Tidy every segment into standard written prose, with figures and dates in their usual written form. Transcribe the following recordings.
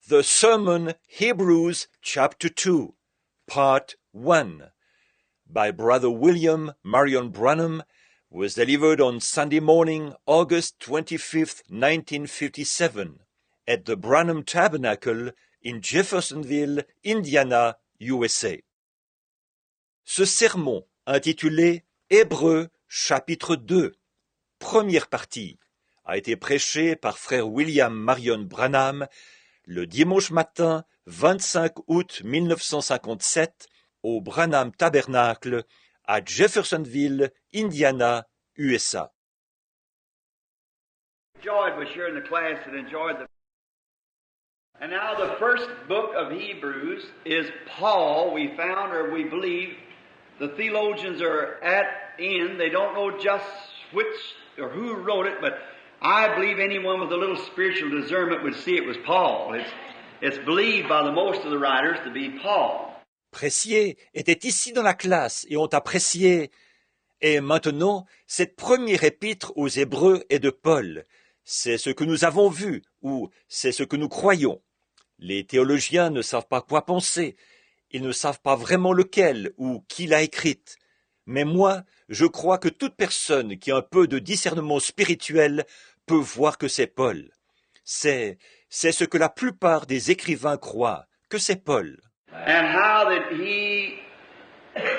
The Sermon Hebrews chapter 2, part 1, by Brother William Marion Branham, was delivered on Sunday morning, August 25th, 1957, at the Branham Tabernacle in Jeffersonville, Indiana, USA. Ce sermon, intitulé Hébreux chapitre 2, première partie, a été prêché par frère William Marion Branham le dimanche matin 25 août 1957 au Branham Tabernacle à Jeffersonville, Indiana, USA. Enjoyed was sharing the class and enjoyed the. And now the first book of Hebrews is Paul. We found, or we believe, the theologians are at end. They don't know just which or who wrote it, but I believe anyone with a little spiritual discernment would see it was Paul. It's believed by the most of the writers to be Paul. Pressier était ici dans la classe et ont apprécié. Et maintenant, cette première épître aux Hébreux est de Paul. C'est ce que nous avons vu, ou c'est ce que nous croyons. Les théologiens ne savent pas quoi penser. Ils ne savent pas vraiment lequel ou qui l'a écrite. Mais moi, je crois que toute personne qui a un peu de discernement spirituel peut voir que c'est Paul. C'est ce que la plupart des écrivains croient, que c'est Paul. And how that he,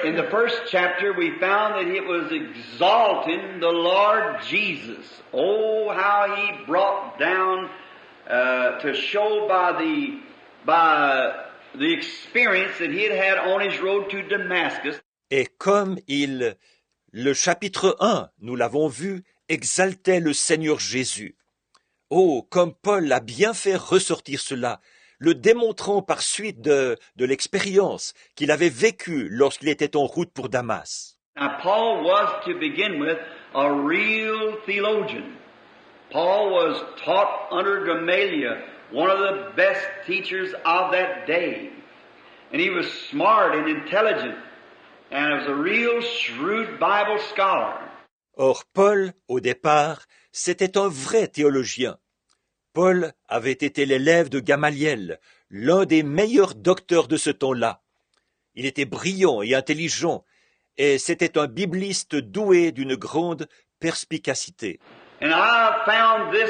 in the first chapter, we found that it was exalting the Lord Jesus. Oh, how he brought down to show by the experience that he had on his road to Damascus. Et comme le chapitre 1, nous l'avons vu, exaltait le Seigneur Jésus. Oh, comme Paul a bien fait ressortir cela, le démontrant par suite de l'expérience qu'il avait vécue lorsqu'il était en route pour Damas. Now, Paul was, to begin with, a real theologian. Paul was taught under Gamaliel, one of the best teachers of that day. And he was smart and intelligent, and was a real shrewd Bible scholar. Or, Paul, au départ, c'était un vrai théologien. Paul avait été l'élève de Gamaliel, l'un des meilleurs docteurs de ce temps-là. Il était brillant et intelligent, et c'était un bibliste doué d'une grande perspicacité. And I found this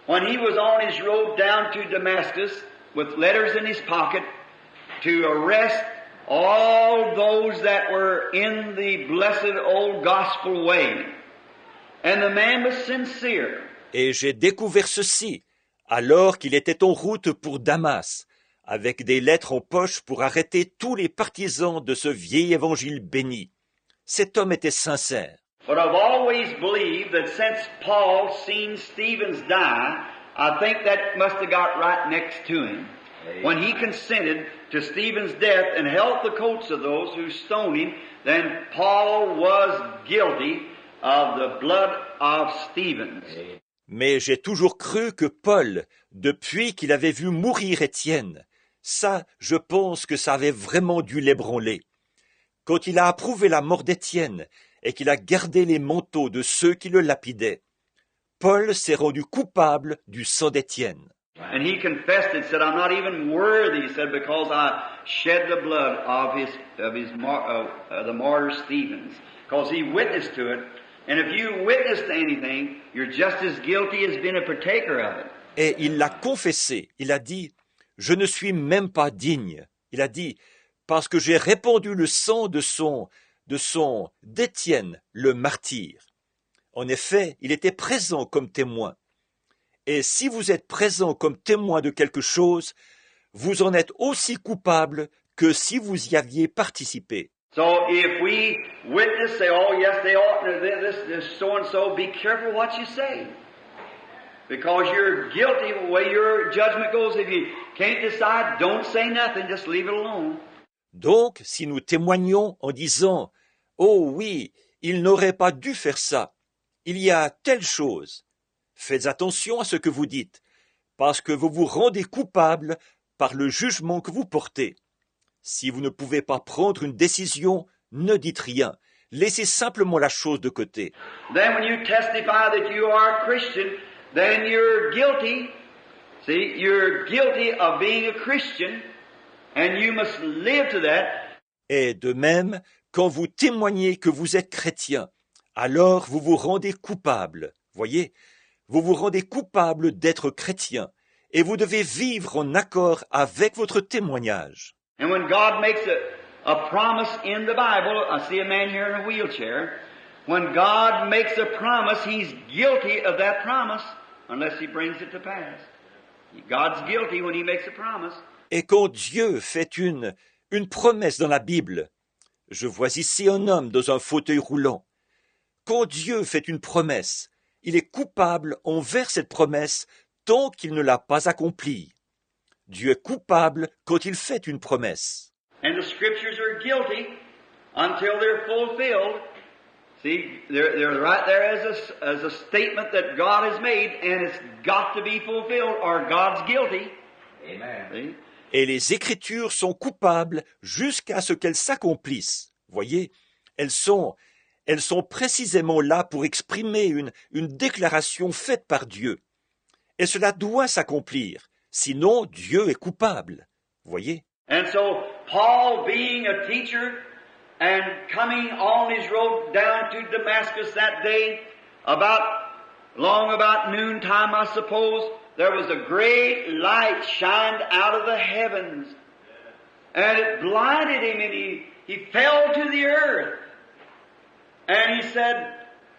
when he was on his road down to Damascus with letters in his pocket to arrest all those that were in the blessed old gospel way. And the man was sincere. Et j'ai découvert ceci, alors qu'il était en route pour Damas, avec des lettres en poche pour arrêter tous les partisans de ce vieil évangile béni. Cet homme était sincère. But I've always believed that since Paul seen Stephen die, I think that must have got right next to him. When he consented to Stephen's death and held the coats of those who stoned him, then Paul was guilty of the blood of Stephen. Mais j'ai toujours cru que Paul, depuis qu'il avait vu mourir Étienne, ça, je pense que ça avait vraiment dû l'ébranler. Quand il a approuvé la mort d'Étienne et qu'il a gardé les manteaux de ceux qui le lapidaient, Paul s'est rendu coupable du sang d'Étienne. And he confessed it, said, I'm not even worthy, he said, because I shed the blood of the martyr Stephen, because he witnessed to it. And if you witness to anything, you're just as guilty as being a partaker of it. Et il l'a confessé. Il a dit, je ne suis même pas digne. Il a dit, parce que j'ai répandu le sang d'Étienne, le martyr. En effet, il était présent comme témoin. Et si vous êtes présent comme témoin de quelque chose, vous en êtes aussi coupable que si vous y aviez participé. So if we witness, say, oh yes, they ought to, this so-and-so, be careful what you say. Because you're guilty the way your judgment goes. If you can't decide, don't say nothing, just leave it alone. Donc, si nous témoignons en disant, oh oui, il n'aurait pas dû faire ça, il y a telle chose, faites attention à ce que vous dites, parce que vous vous rendez coupable par le jugement que vous portez. Si vous ne pouvez pas prendre une décision, ne dites rien. Laissez simplement la chose de côté. Then when you testify that you are a Christian, then you're guilty See, you're guilty of being a Christian, and you must live to that. Et de même, quand vous témoignez que vous êtes chrétien, alors vous vous rendez coupable. Voyez, vous vous rendez coupable d'être chrétien, et vous devez vivre en accord avec votre témoignage. And when God makes a promise in the Bible, I see a man here in a wheelchair. When God makes a promise, He's guilty of that promise unless He brings it to pass. God's guilty when He makes a promise. Et quand Dieu fait une promesse dans la Bible, je vois ici un homme dans un fauteuil roulant. Quand Dieu fait une promesse, il est coupable envers cette promesse tant qu'il ne l'a pas accomplie. Dieu est coupable quand il fait une promesse. And the Scriptures are guilty until they're fulfilled. See, they're right there as a statement that God has made, and it's got to be fulfilled, or God's guilty. Amen. See? Et les Écritures sont coupables jusqu'à ce qu'elles s'accomplissent. Voyez, elles sont précisément là pour exprimer une déclaration faite par Dieu. Et cela doit s'accomplir, sinon Dieu est coupable. Voyez. And so, Paul, being a teacher and coming on his road down to Damascus that day, long about noontime, I suppose, there was a great light shined out of the heavens. And it blinded him, and he fell to the earth. And he said,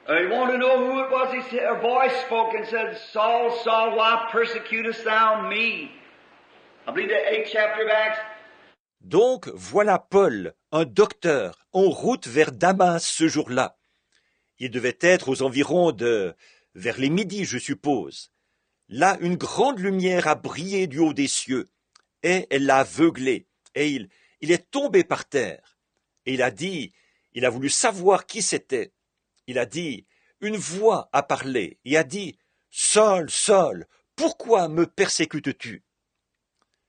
he wanted to know who it was. A voice spoke and said, Saul, Saul, why persecutest thou me? I believe the 8th chapter of Acts. Donc voilà Paul, un docteur, en route vers Damas ce jour-là. Il devait être aux environs vers les midis, je suppose. Là, une grande lumière a brillé du haut des cieux, et elle l'a aveuglé, et il est tombé par terre. Et il a voulu savoir qui c'était. Il a dit, une voix a parlé, et a dit, Saul, Saul, pourquoi me persécutes-tu?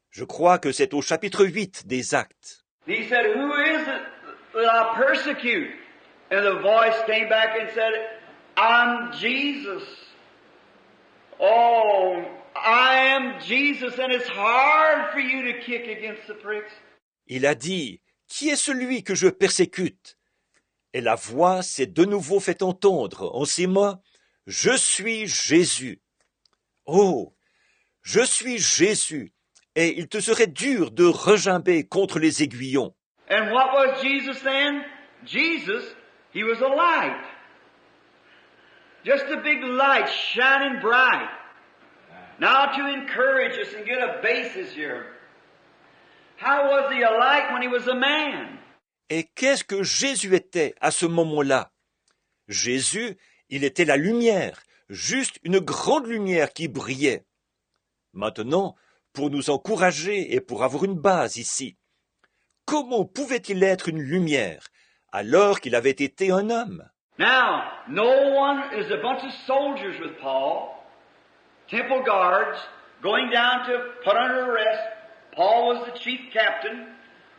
Je crois que c'est au chapitre 8 des Actes. He said, who is it that I persecute? And the voice came back and said, I'm Jesus. Oh, I am Jesus, and it's hard for you to kick against the pricks. Il a dit, qui est celui que je persécute? Et la voix s'est de nouveau fait entendre en ces mots, je suis Jésus. Oh, je suis Jésus. Et il te serait dur de regimber contre les aiguillons. And what was Jesus then? Jesus, he was a light. Just a big light shining bright. Now to encourage us and get a basis here. How was he a light when he was a man? Et qu'est-ce que Jésus était à ce moment-là? Jésus, il était la lumière, juste une grande lumière qui brillait. Maintenant, pour nous encourager et pour avoir une base ici, comment pouvait-il être une lumière alors qu'il avait été un homme? Now, no one is a bunch of soldiers with Paul, temple guards, going down to put under arrest. Paul was the chief captain,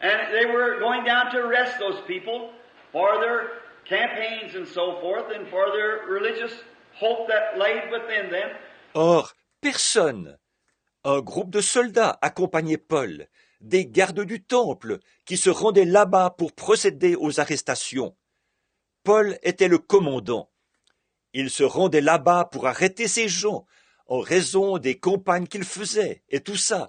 and they were going down to arrest those people for their campaigns and so forth, and for their religious hope that laid within them. Or, personne. Un groupe de soldats accompagnait Paul, des gardes du temple qui se rendaient là-bas pour procéder aux arrestations. Paul était le commandant. Il se rendait là-bas pour arrêter ces gens en raison des campagnes qu'il faisait et tout ça,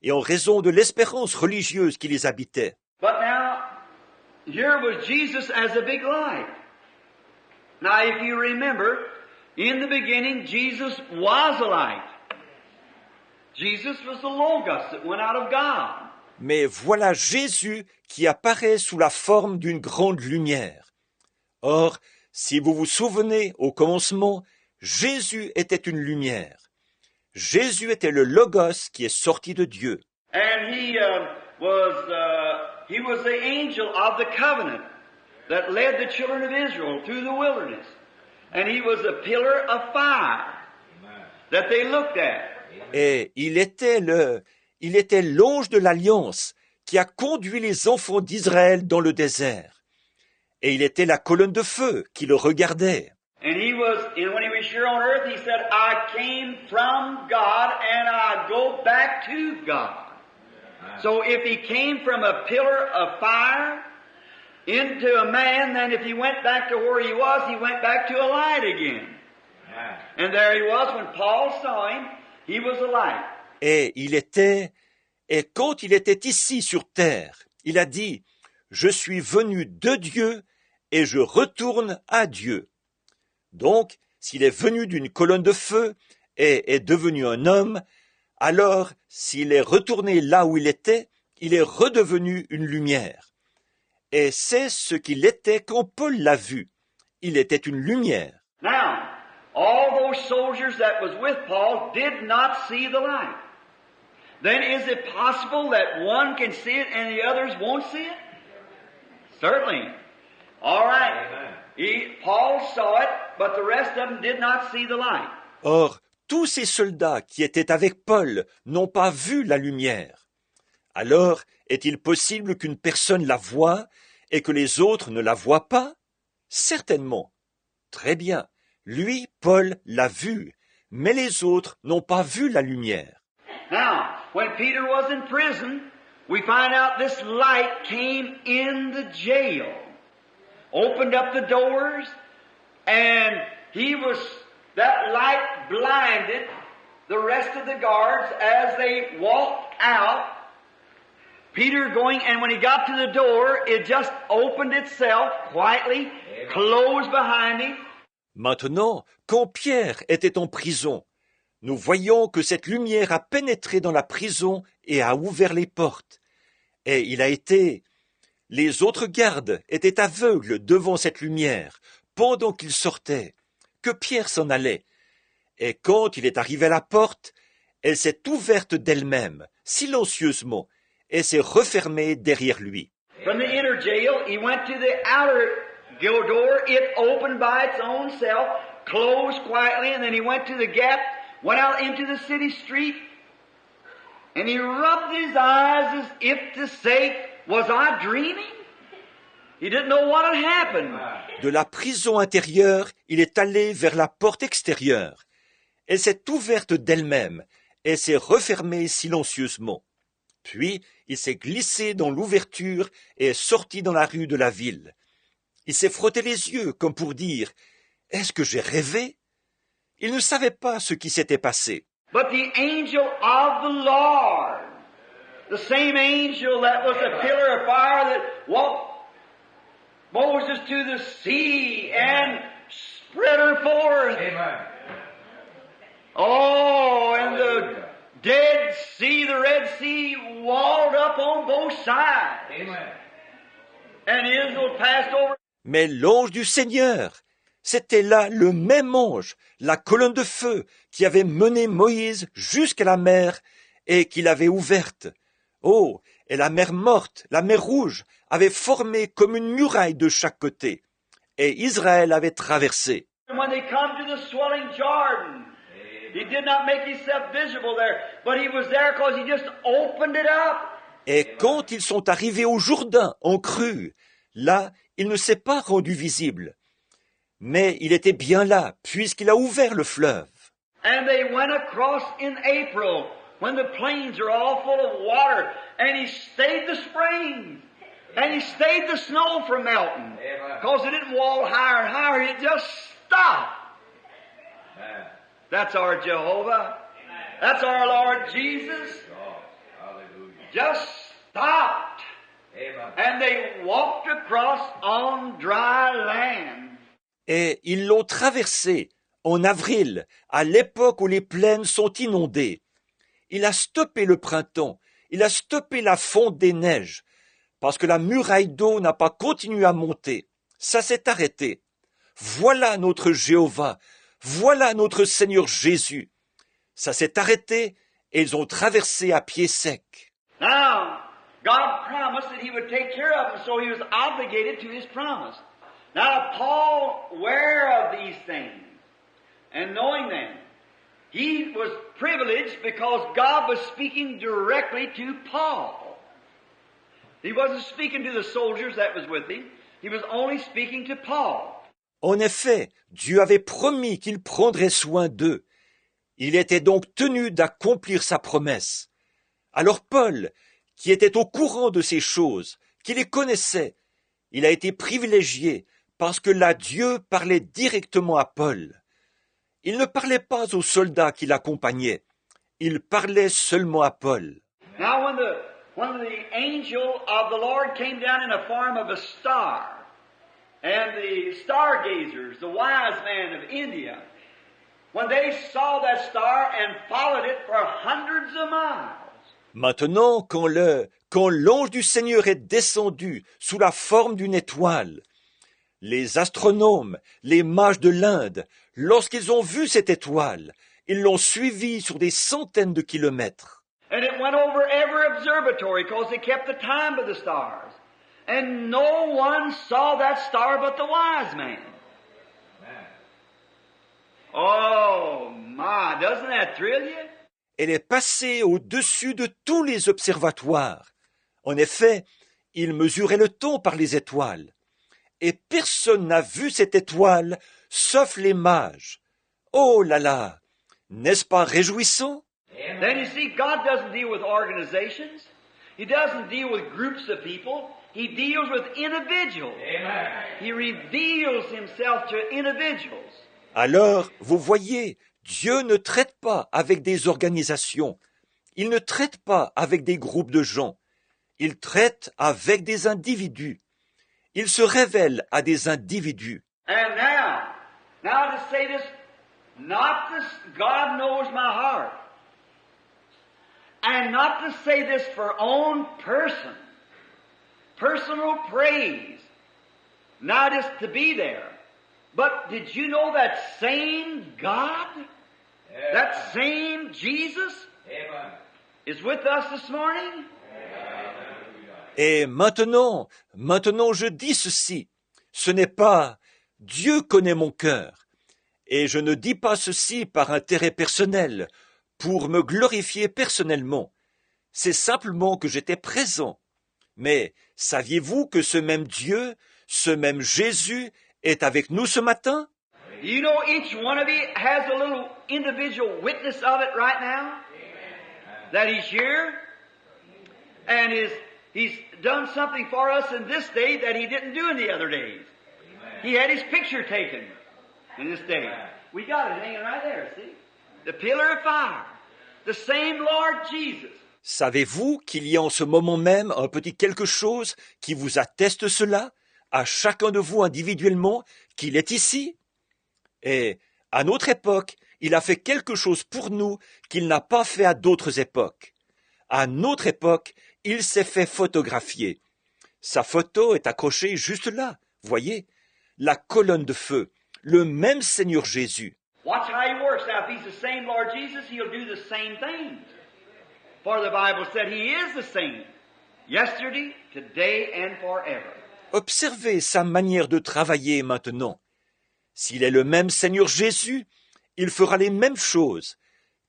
et en raison de l'espérance religieuse qui les habitait. But now, here was Jesus as a big light. Now, if you remember, in the beginning, Jesus was a light. Jesus was the Logos that went out of God. Mais voilà Jésus qui apparaît sous la forme d'une grande lumière. Or, si vous vous souvenez, au commencement, Jésus était une lumière. Jésus était le Logos qui est sorti de Dieu. And he was the angel of the covenant that led the children of Israel through the wilderness. And he was a pillar of fire that they looked at. Et il était l'ange de l'Alliance qui a conduit les enfants d'Israël dans le désert. Et il était la colonne de feu qui le regardait. And when he was here on earth, he said, I came from God and I go back to God. So if he came from a pillar of fire into a man, then if he went back to where he went back to a light again. And there he was when Paul saw him, he was a light. Et quand il était ici sur terre, il a dit, je suis venu de Dieu et je retourne à Dieu. Donc, s'il est venu d'une colonne de feu et est devenu un homme, alors s'il est retourné là où il est redevenu une lumière. Et c'est ce qu'il était quand Paul l'a vu. Il était une lumière. Now, all those soldiers that was with Paul did not see the light. Then is it possible that one can see it and the others won't see it? Certainly. All right. Paul saw it, but the rest of them did not see the light. Or, tous ces soldats qui étaient avec Paul n'ont pas vu la lumière. Alors, est-il possible qu'une personne la voie et que les autres ne la voient pas? Certainement. Très bien. Lui, Paul, l'a vu, mais les autres n'ont pas vu la lumière. Now, when Peter was in prison, we find out this light came in the jail, opened up the doors, and that light blinded the rest of the guards as they walked out. Peter going, and when he got to the door, it just opened itself quietly, closed behind him. Maintenant, quand Pierre était en prison, nous voyons que cette lumière a pénétré dans la prison et a ouvert les portes. Et les autres gardes étaient aveugles devant cette lumière, pendant qu'il sortait, que Pierre s'en allait. Et quand il est arrivé à la porte, elle s'est ouverte d'elle-même, silencieusement, et s'est refermée derrière lui. From the inner jail, he went to the outer door. It opened by its own self, closed quietly, and then he went to the gap, went out into the city street, and he rubbed his eyes as if to say, was I dreaming? He didn't know what had happened. De la prison intérieure, il est allé vers la porte extérieure. Elle s'est ouverte d'elle-même et s'est refermée silencieusement. Puis, il s'est glissé dans l'ouverture et est sorti dans la rue de la ville. Il s'est frotté les yeux comme pour dire « Est-ce que j'ai rêvé ?» Il ne savait pas ce qui s'était passé. But the angel of the Lord, the same angel that was a pillar of fire that walked Moses to the sea and spread her forth. Amen. Oh, and the Dead Sea, the Red Sea, walled up on both sides. Amen. And Israel passed over. Mais l'ange du Seigneur, c'était là le même ange, la colonne de feu, qui avait mené Moïse jusqu'à la mer et qui l'avait ouverte. Oh, et la mer morte, la mer rouge, avait formé comme une muraille de chaque côté. Et Israël avait traversé. When they come to the swelling Jordan, he did not make himself visible there, but he was there because he just opened it up. Et quand ils sont arrivés au Jourdain, en crue, là, il ne s'est pas rendu visible. Mais il était bien là, puisqu'il a ouvert le fleuve. And they went across in April, when the plains are all full of water, and he stayed the springs, and he stayed the snow from melting, because it didn't wall higher and higher, it just stopped. Amen. That's our Jehovah. That's our Lord Jesus. Oh, hallelujah. Just stopped. Amen. And they walked across on dry land. Et ils l'ont traversé en avril, à l'époque où les plaines sont inondées. Il a stoppé le printemps, il a stoppé la fonte des neiges, parce que la muraille d'eau n'a pas continué à monter. Ça s'est arrêté. Voilà notre Jéhovah, voilà notre Seigneur Jésus. Ça s'est arrêté et ils ont traversé à pied sec. Now, God promised that He would take care of them, so He was obligated to His promise. Now, Paul, aware of these things and knowing them, he was privileged because God was speaking directly to Paul. He wasn't speaking to the soldiers that was with him. He was only speaking to Paul. En effet, Dieu avait promis qu'il prendrait soin d'eux. Il était donc tenu d'accomplir sa promesse. Alors Paul, qui était au courant de ces choses, qui les connaissait, il a été privilégié parce que là Dieu parlait directement à Paul. Il ne parlait pas aux soldats qui l'accompagnaient, il parlait seulement à Paul. Now when the angel of the Lord came down in the form of a star, and the stargazers, the wise men of India, when they saw that star and followed it for hundreds of miles. Maintenant, quand l'ange du Seigneur est descendu sous la forme d'une étoile, les astronomes, les mages de l'Inde, lorsqu'ils ont vu cette étoile, ils l'ont suivie sur des centaines de kilomètres. And it went over every observatory because they kept the time of the stars. And no one saw that star but the wise man. Oh my, doesn't that thrill you? Elle est passée au-dessus de tous les observatoires. En effet, ils mesuraient le temps par les étoiles. Et personne n'a vu cette étoile, sauf les mages. Oh là là! N'est-ce pas réjouissant? Then you see, God doesn't deal with organizations. He doesn't deal with groups of people. He deals with individuals. Amen. He reveals himself to individuals. Alors, vous voyez, Dieu ne traite pas avec des organisations. Il ne traite pas avec des groupes de gens. Il traite avec des individus. Il se révèle à des individus. And now to say this, not this, God knows my heart. And not to say this for own personal praise, not just to be there. But did you know that same God, that same Jesus, Amen. is with us this morning? Et maintenant je dis ceci. Ce n'est pas Dieu connaît mon cœur. Et je ne dis pas ceci par intérêt personnel, pour me glorifier personnellement. C'est simplement que j'étais présent. Mais saviez-vous que ce même Dieu, ce même Jésus est avec nous ce matin? You know, each one of you has a little individual witness of it right now. That He's here, and He's done something for us in this day that He didn't do in the other days. He had His picture taken in this day. We got it hanging right there, see? The pillar of fire. The same Lord Jesus. Savez-vous qu'il y a en ce moment même un petit quelque chose qui vous atteste cela, à chacun de vous individuellement, qu'il est ici? Et à notre époque, il a fait quelque chose pour nous qu'il n'a pas fait à d'autres époques. À notre époque, il s'est fait photographier. Sa photo est accrochée juste là, voyez, la colonne de feu, le même Seigneur Jésus. Watch how He works. Now, if He's the same Lord Jesus, He'll do the same things. For the Bible said He is the same, yesterday, today, and forever. Observez sa manière de travailler maintenant. S'il est le même Seigneur Jésus, il fera les mêmes choses,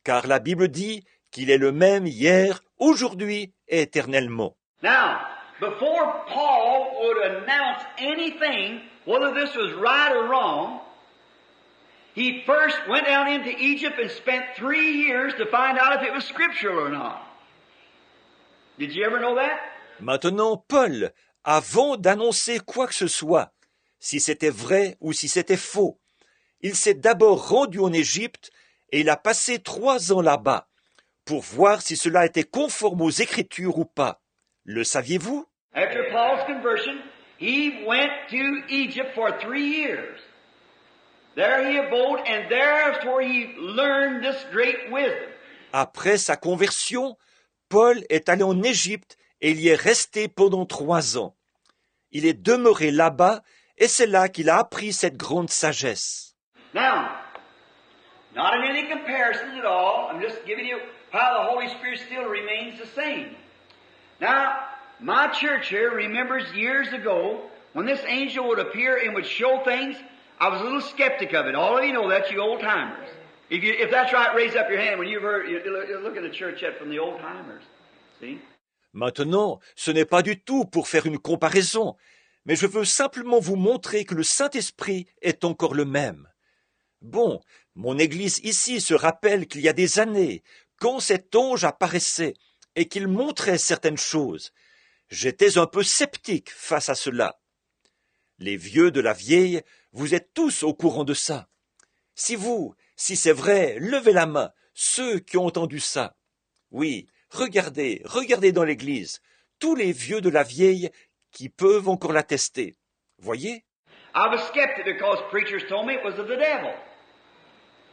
car la Bible dit qu'il est le même hier, aujourd'hui et éternellement. Now, before Paul would announce anything, whether this was right or wrong, he first went down into Egypt and spent 3 years to find out if it was scriptural or not. Did you ever know that? Maintenant, Paul, avant d'annoncer quoi que ce soit, si c'était vrai ou si c'était faux, il s'est d'abord rendu en Égypte et il a passé 3 ans là-bas pour voir si cela était conforme aux Écritures ou pas. Le saviez-vous? After Paul's conversion, he went to Egypt for 3 years. There he abode, and there's where he learned this great wisdom. Après sa conversion, Paul est allé en Égypte et il y est resté pendant 3 ans. Il est demeuré là-bas et c'est là qu'il a appris cette grande sagesse. Now, not in any comparison at all, I'm just giving you how the Holy Spirit still remains the same. Now, my church here remembers years ago when this angel would appear and would show things, I was a little skeptic of it. All of you know that, you old timers. If that's right, raise up your hand when you've heard, you look at the church yet from the old timers. See? Maintenant, ce n'est pas du tout pour faire une comparaison, mais je veux simplement vous montrer que le Saint-Esprit est encore le même. Bon, mon Église ici se rappelle qu'il y a des années, quand cet ange apparaissait et qu'il montrait certaines choses, j'étais un peu sceptique face à cela. Les vieux de la vieille, vous êtes tous au courant de ça. Si c'est vrai, levez la main, ceux qui ont entendu ça. Oui, regardez dans l'église, tous les vieux de la vieille qui peuvent encore l'attester. Voyez? I was skeptic because preachers told me it was of the devil.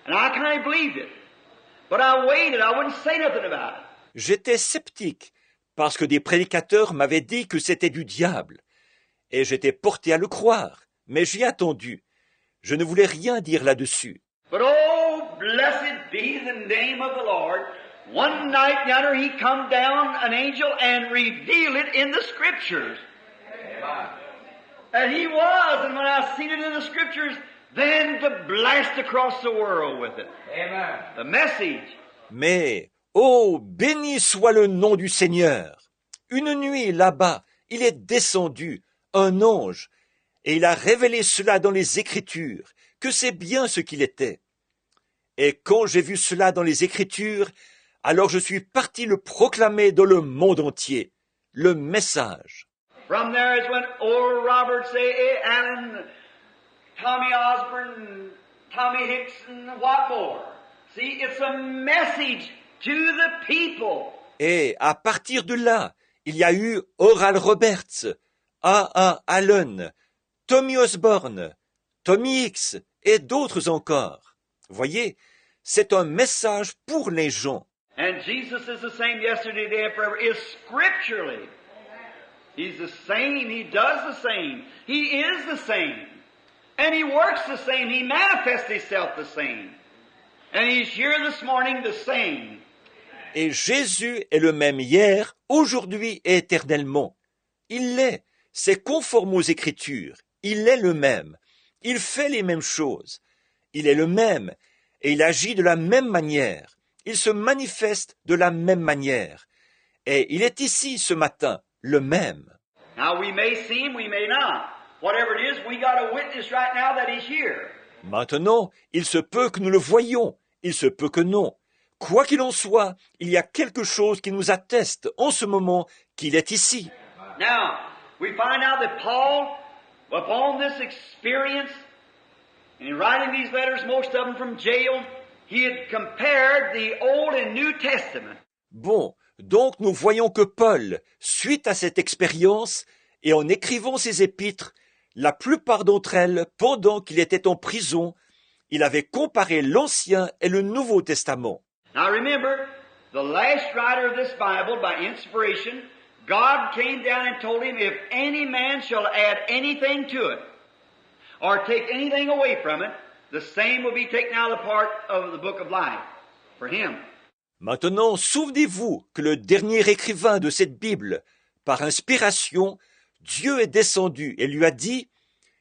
And I kind of believed it. But I waited, I wouldn't say nothing about it. J'étais sceptique, parce que des prédicateurs m'avaient dit que c'était du diable. Et j'étais porté à le croire, mais j'ai attendu. Je ne voulais rien dire là-dessus. But oh, blessed be the name of the Lord. One night yonder he come down, an angel, and revealed it in the Scriptures. Amen. And he was, and when I seen it in the Scriptures, then to blast across the world with it. Amen. The message. Mais, oh, béni soit le nom du Seigneur. Une nuit, là-bas, il est descendu, un ange, et il a révélé cela dans les Écritures, que c'est bien ce qu'il était. Et quand j'ai vu cela dans les Écritures, alors je suis parti le proclamer dans le monde entier, le message. From there is when Oral Roberts, A. Allen, Tommy Osborne, Tommy Hickson, what more? See, it's a message to the people. Et à partir de là, il y a eu Oral Roberts, A. Allen, Tommy Osborne, Tommy Hicks et d'autres encore. Voyez, c'est un message pour les gens. And Jesus is the same yesterday, today, and forever, is scripturally. He's the same, He does the same, He is the same. And He works the same, He manifests Himself the same. And He's here this morning the same. Et Jésus est le même hier, aujourd'hui et éternellement. Il l'est, c'est conforme aux Écritures, il est le même, il fait les mêmes choses, il est le même, et il agit de la même manière, il se manifeste de la même manière, et il est ici ce matin, le même. Now we may see Him, we may not. Whatever it is, we got a witness right now that He's here. Maintenant, il se peut que nous le voyions, il se peut que non. Quoi qu'il en soit, il y a quelque chose qui nous atteste en ce moment qu'il est ici. Now, we find out that Paul, upon this experience, and in writing these letters, most of them from jail, he had compared the Old and New Testament. Bon, donc nous voyons que Paul, suite à cette expérience, et en écrivant ses épîtres, la plupart d'entre elles, pendant qu'il était en prison, il avait comparé l'Ancien et le Nouveau Testament. Now remember, the last writer of this Bible, by inspiration, God came down and told him, if any man shall add anything to it, or take anything away from it, the same will be taken out of the part of the book of life for him. Maintenant, souvenez-vous que le dernier écrivain de cette Bible, par inspiration, Dieu est descendu et lui a dit,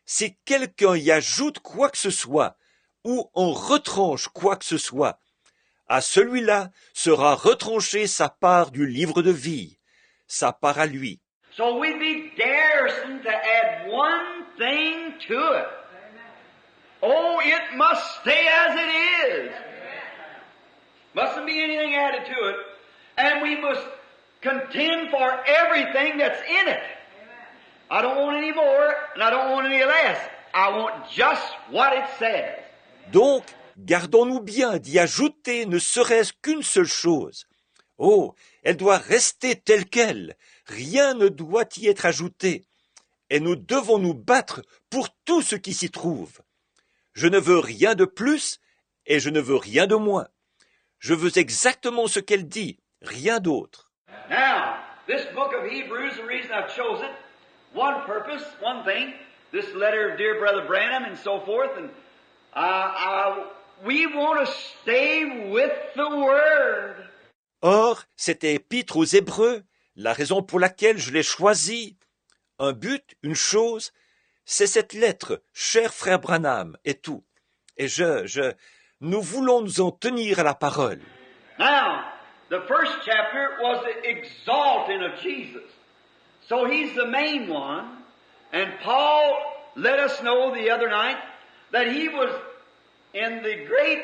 si quelqu'un y ajoute quoi que ce soit, ou en retranche quoi que ce soit, à celui-là sera retranchée sa part du livre de vie, sa part à lui. So we'd be daresome to add one thing to it. Oh, it must stay as it is. Mustn't be anything added to it. And we must contend for everything that's in it. I don't want any more, and I don't want any less. I want just what it says. Donc, gardons-nous bien d'y ajouter ne serait-ce qu'une seule chose. Oh, elle doit rester telle qu'elle. Rien ne doit y être ajouté. Et nous devons nous battre pour tout ce qui s'y trouve. Je ne veux rien de plus et je ne veux rien de moins. Je veux exactement ce qu'elle dit, rien d'autre. Now, this book of Hebrews, the reason I've chosen it, one purpose, one thing, this letter of dear brother Branham and so forth, and we want to stay with the Word. Or, cette épître aux Hébreux, la raison pour laquelle je l'ai choisie, un but, une chose, c'est cette lettre, cher frère Branham, et tout. Et nous voulons nous en tenir à la parole. Now, the first chapter was the exalting of Jesus. So He's the main one. And Paul let us know the other night that he was in the great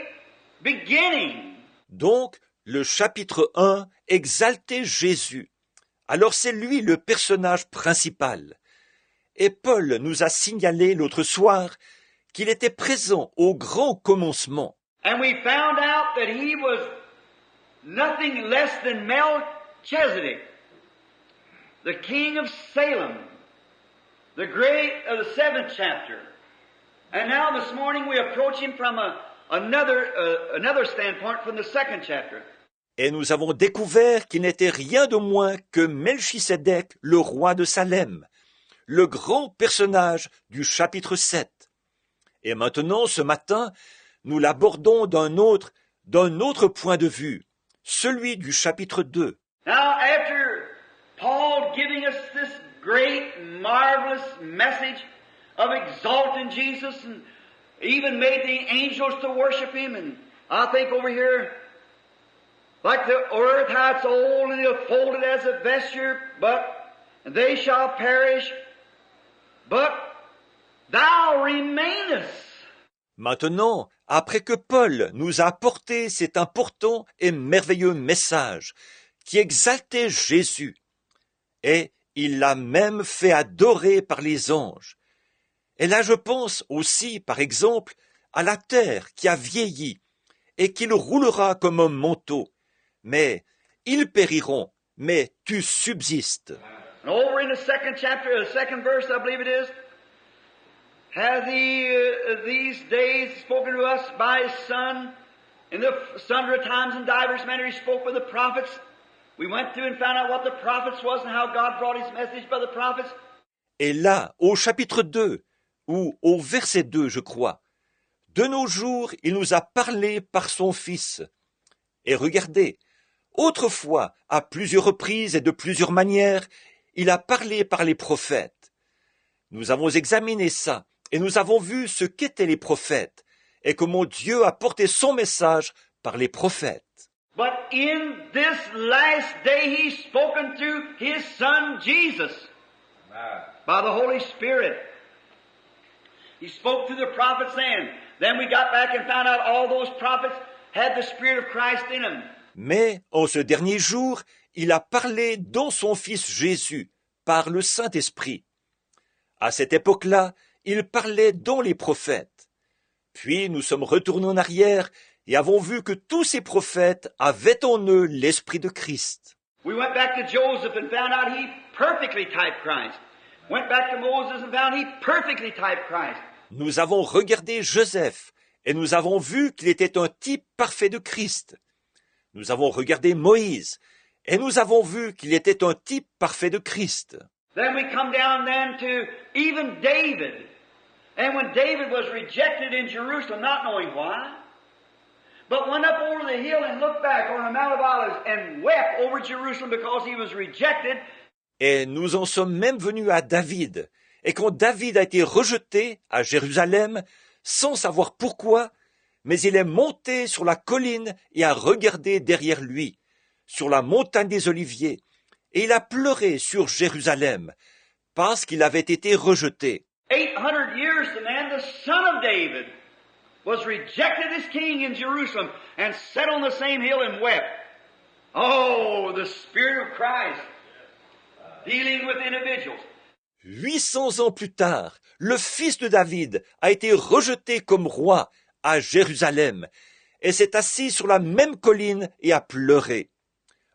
beginning. Donc, le chapitre 1 exaltait Jésus. Alors c'est lui le personnage principal. Et Paul nous a signalé l'autre soir qu'il était présent au grand commencement. And we found out that he was nothing less than Melchizedek, the king of Salem, the great of the 7th chapter. And now this morning we approach him from another standpoint from the 2nd chapter. Et nous avons découvert qu'il n'était rien de moins que Melchisédek, le roi de Salem, le grand personnage du chapitre 7. Et maintenant, ce matin, nous l'abordons d'un autre point de vue, celui du chapitre 2. Now, after Paul giving us this great, marvelous message of exalting Jesus and even made the angels to worship him, and I think over here, like the earth, how it's old and it'll fold it as a vesture, but they shall perish, but thou remainest. Maintenant, après que Paul nous a apporté cet important et merveilleux message qui exaltait Jésus, et il l'a même fait adorer par les anges. Et là je pense aussi, par exemple, à la terre qui a vieilli et qu'il roulera comme un manteau. Mais ils périront, mais tu subsistes. And over in the 2nd chapter, the 2nd verse, I believe it is, hath he these days spoken to us by his Son, in the sundry times and divers manner he spoke with the prophets. We went through and found out what the prophets was and how God brought his message by the prophets. Et là, au chapitre 2, ou au verset 2, je crois, de nos jours, il nous a parlé par son Fils. Et regardez, autrefois, à plusieurs reprises et de plusieurs manières, il a parlé par les prophètes. Nous avons examiné ça, et nous avons vu ce qu'étaient les prophètes, et comment Dieu a porté son message par les prophètes. But in this last day he's spoken through his Son Jesus by the Holy Spirit. He spoke through the prophets then we got back and found out all those prophets had the Spirit of Christ in them. Mais en ce dernier jour, il a parlé dans son Fils Jésus, par le Saint-Esprit. À cette époque-là, il parlait dans les prophètes. Puis nous sommes retournés en arrière et avons vu que tous ces prophètes avaient en eux l'Esprit de Christ. We went back to Joseph and found out he perfectly typed Christ. Went back to Moses and found he perfectly typed Christ. Nous avons regardé Joseph et nous avons vu qu'il était un type parfait de Christ. Nous avons regardé Moïse et nous avons vu qu'il était un type parfait de Christ. Then we come down then to even David. And when David was rejected in Jerusalem, not knowing why, but went up over the hill and looked back on the Mount of Olives and wept over Jerusalem because he was rejected. Et nous en sommes même venus à David. Et quand David a été rejeté à Jérusalem, sans savoir pourquoi, mais il est monté sur la colline et a regardé derrière lui, sur la montagne des Oliviers, et il a pleuré sur Jérusalem, parce qu'il avait été rejeté. 800 years the man, the son of David, was rejected as king in Jerusalem and sat on the same hill and wept. Oh, the Spirit of Christ dealing with individuals. 800 ans plus tard, le fils de David a été rejeté comme roi à Jérusalem et s'est assis sur la même colline et a pleuré.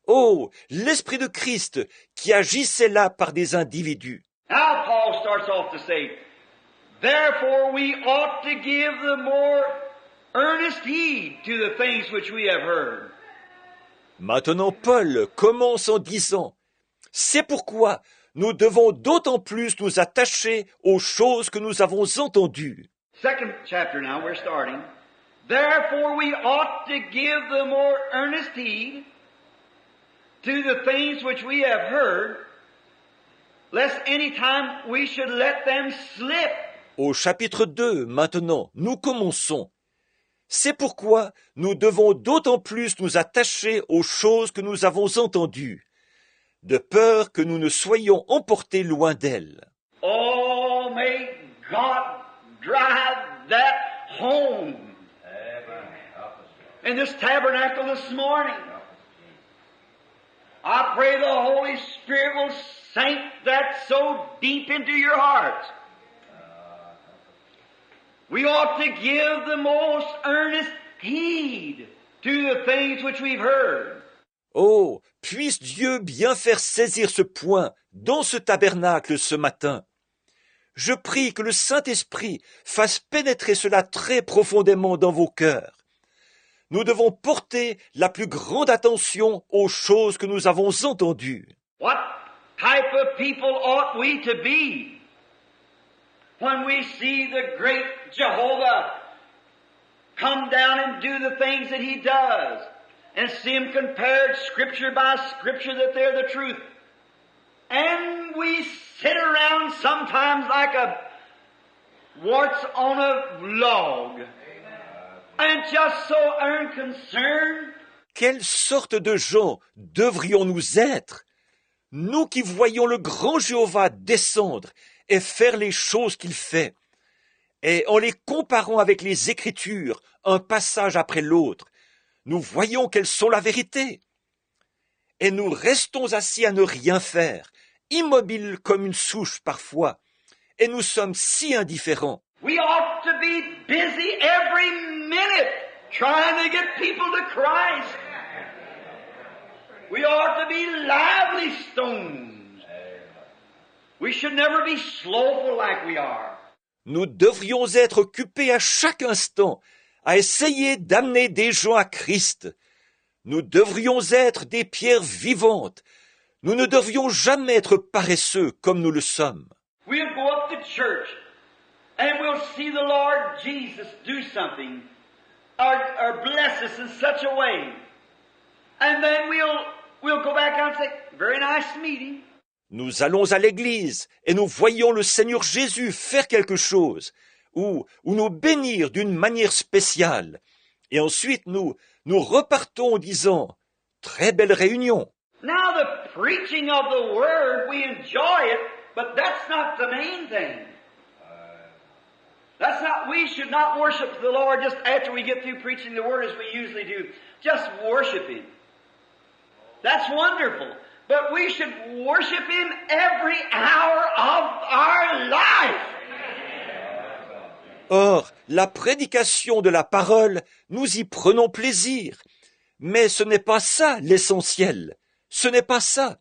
Oh, l'Esprit de Christ qui agissait là par des individus. Now Paul starts off to say, therefore we ought to give the more earnest heed to the things which we have heard. Maintenant Paul commence en disant, c'est pourquoi nous devons d'autant plus nous attacher aux choses que nous avons entendues. 2nd chapter now, we're starting. Therefore we ought to give the more earnest heed to the things which we have heard, lest any time we should let them slip. Au chapitre 2, maintenant, nous commençons. C'est pourquoi nous devons d'autant plus nous attacher aux choses que nous avons entendues, de peur que nous ne soyons emportés loin d'elles. Oh, God drive that home Amen. Help us, Lord. in this tabernacle this morning. Help us, Jesus. I pray the Holy Spirit will sink that so deep into your hearts. We ought to give the most earnest heed to the things which we've heard. Oh, puisse Dieu bien faire saisir ce point dans ce tabernacle ce matin. Je prie que le Saint-Esprit fasse pénétrer cela très profondément dans vos cœurs. Nous devons porter la plus grande attention aux choses que nous avons entendues. What type of people ought we to be when we see the great Jehovah come down and do the things that He does, and see Him compared Scripture by Scripture that they're the truth? And we sit around sometimes like a warts on a log, and just so unconcerned. Quelle sorte de gens devrions-nous être, nous qui voyons le grand Jéhovah descendre et faire les choses qu'il fait, et en les comparant avec les Écritures, un passage après l'autre, nous voyons qu'elles sont la vérité. Et nous restons assis à ne rien faire, immobiles comme une souche parfois, et nous sommes si indifférents. We ought to be busy every minute trying to get people to Christ. We ought to be lively stones. We should never be slowful like we are. Nous devrions être occupés à chaque instant à essayer d'amener des gens à Christ. Nous devrions être des pierres vivantes. Nous ne devrions jamais être paresseux comme nous le sommes. We'll go up to church and we'll see the Lord Jesus do something or bless us in such a way. And then we'll go back out and say, very nice meeting. Nous allons à l'église et nous voyons le Seigneur Jésus faire quelque chose ou nous bénir d'une manière spéciale. Et ensuite nous repartons en disant « Très belle réunion ». Now the preaching of the Word, we enjoy it, but that's not the main thing. We should not worship the Lord just after we get through preaching the Word as we usually do. Just worship Him. That's wonderful. But we should worship Him every hour of our life. Or, la prédication de la parole, nous y prenons plaisir. Mais ce n'est pas ça l'essentiel. Ce n'est pas ça.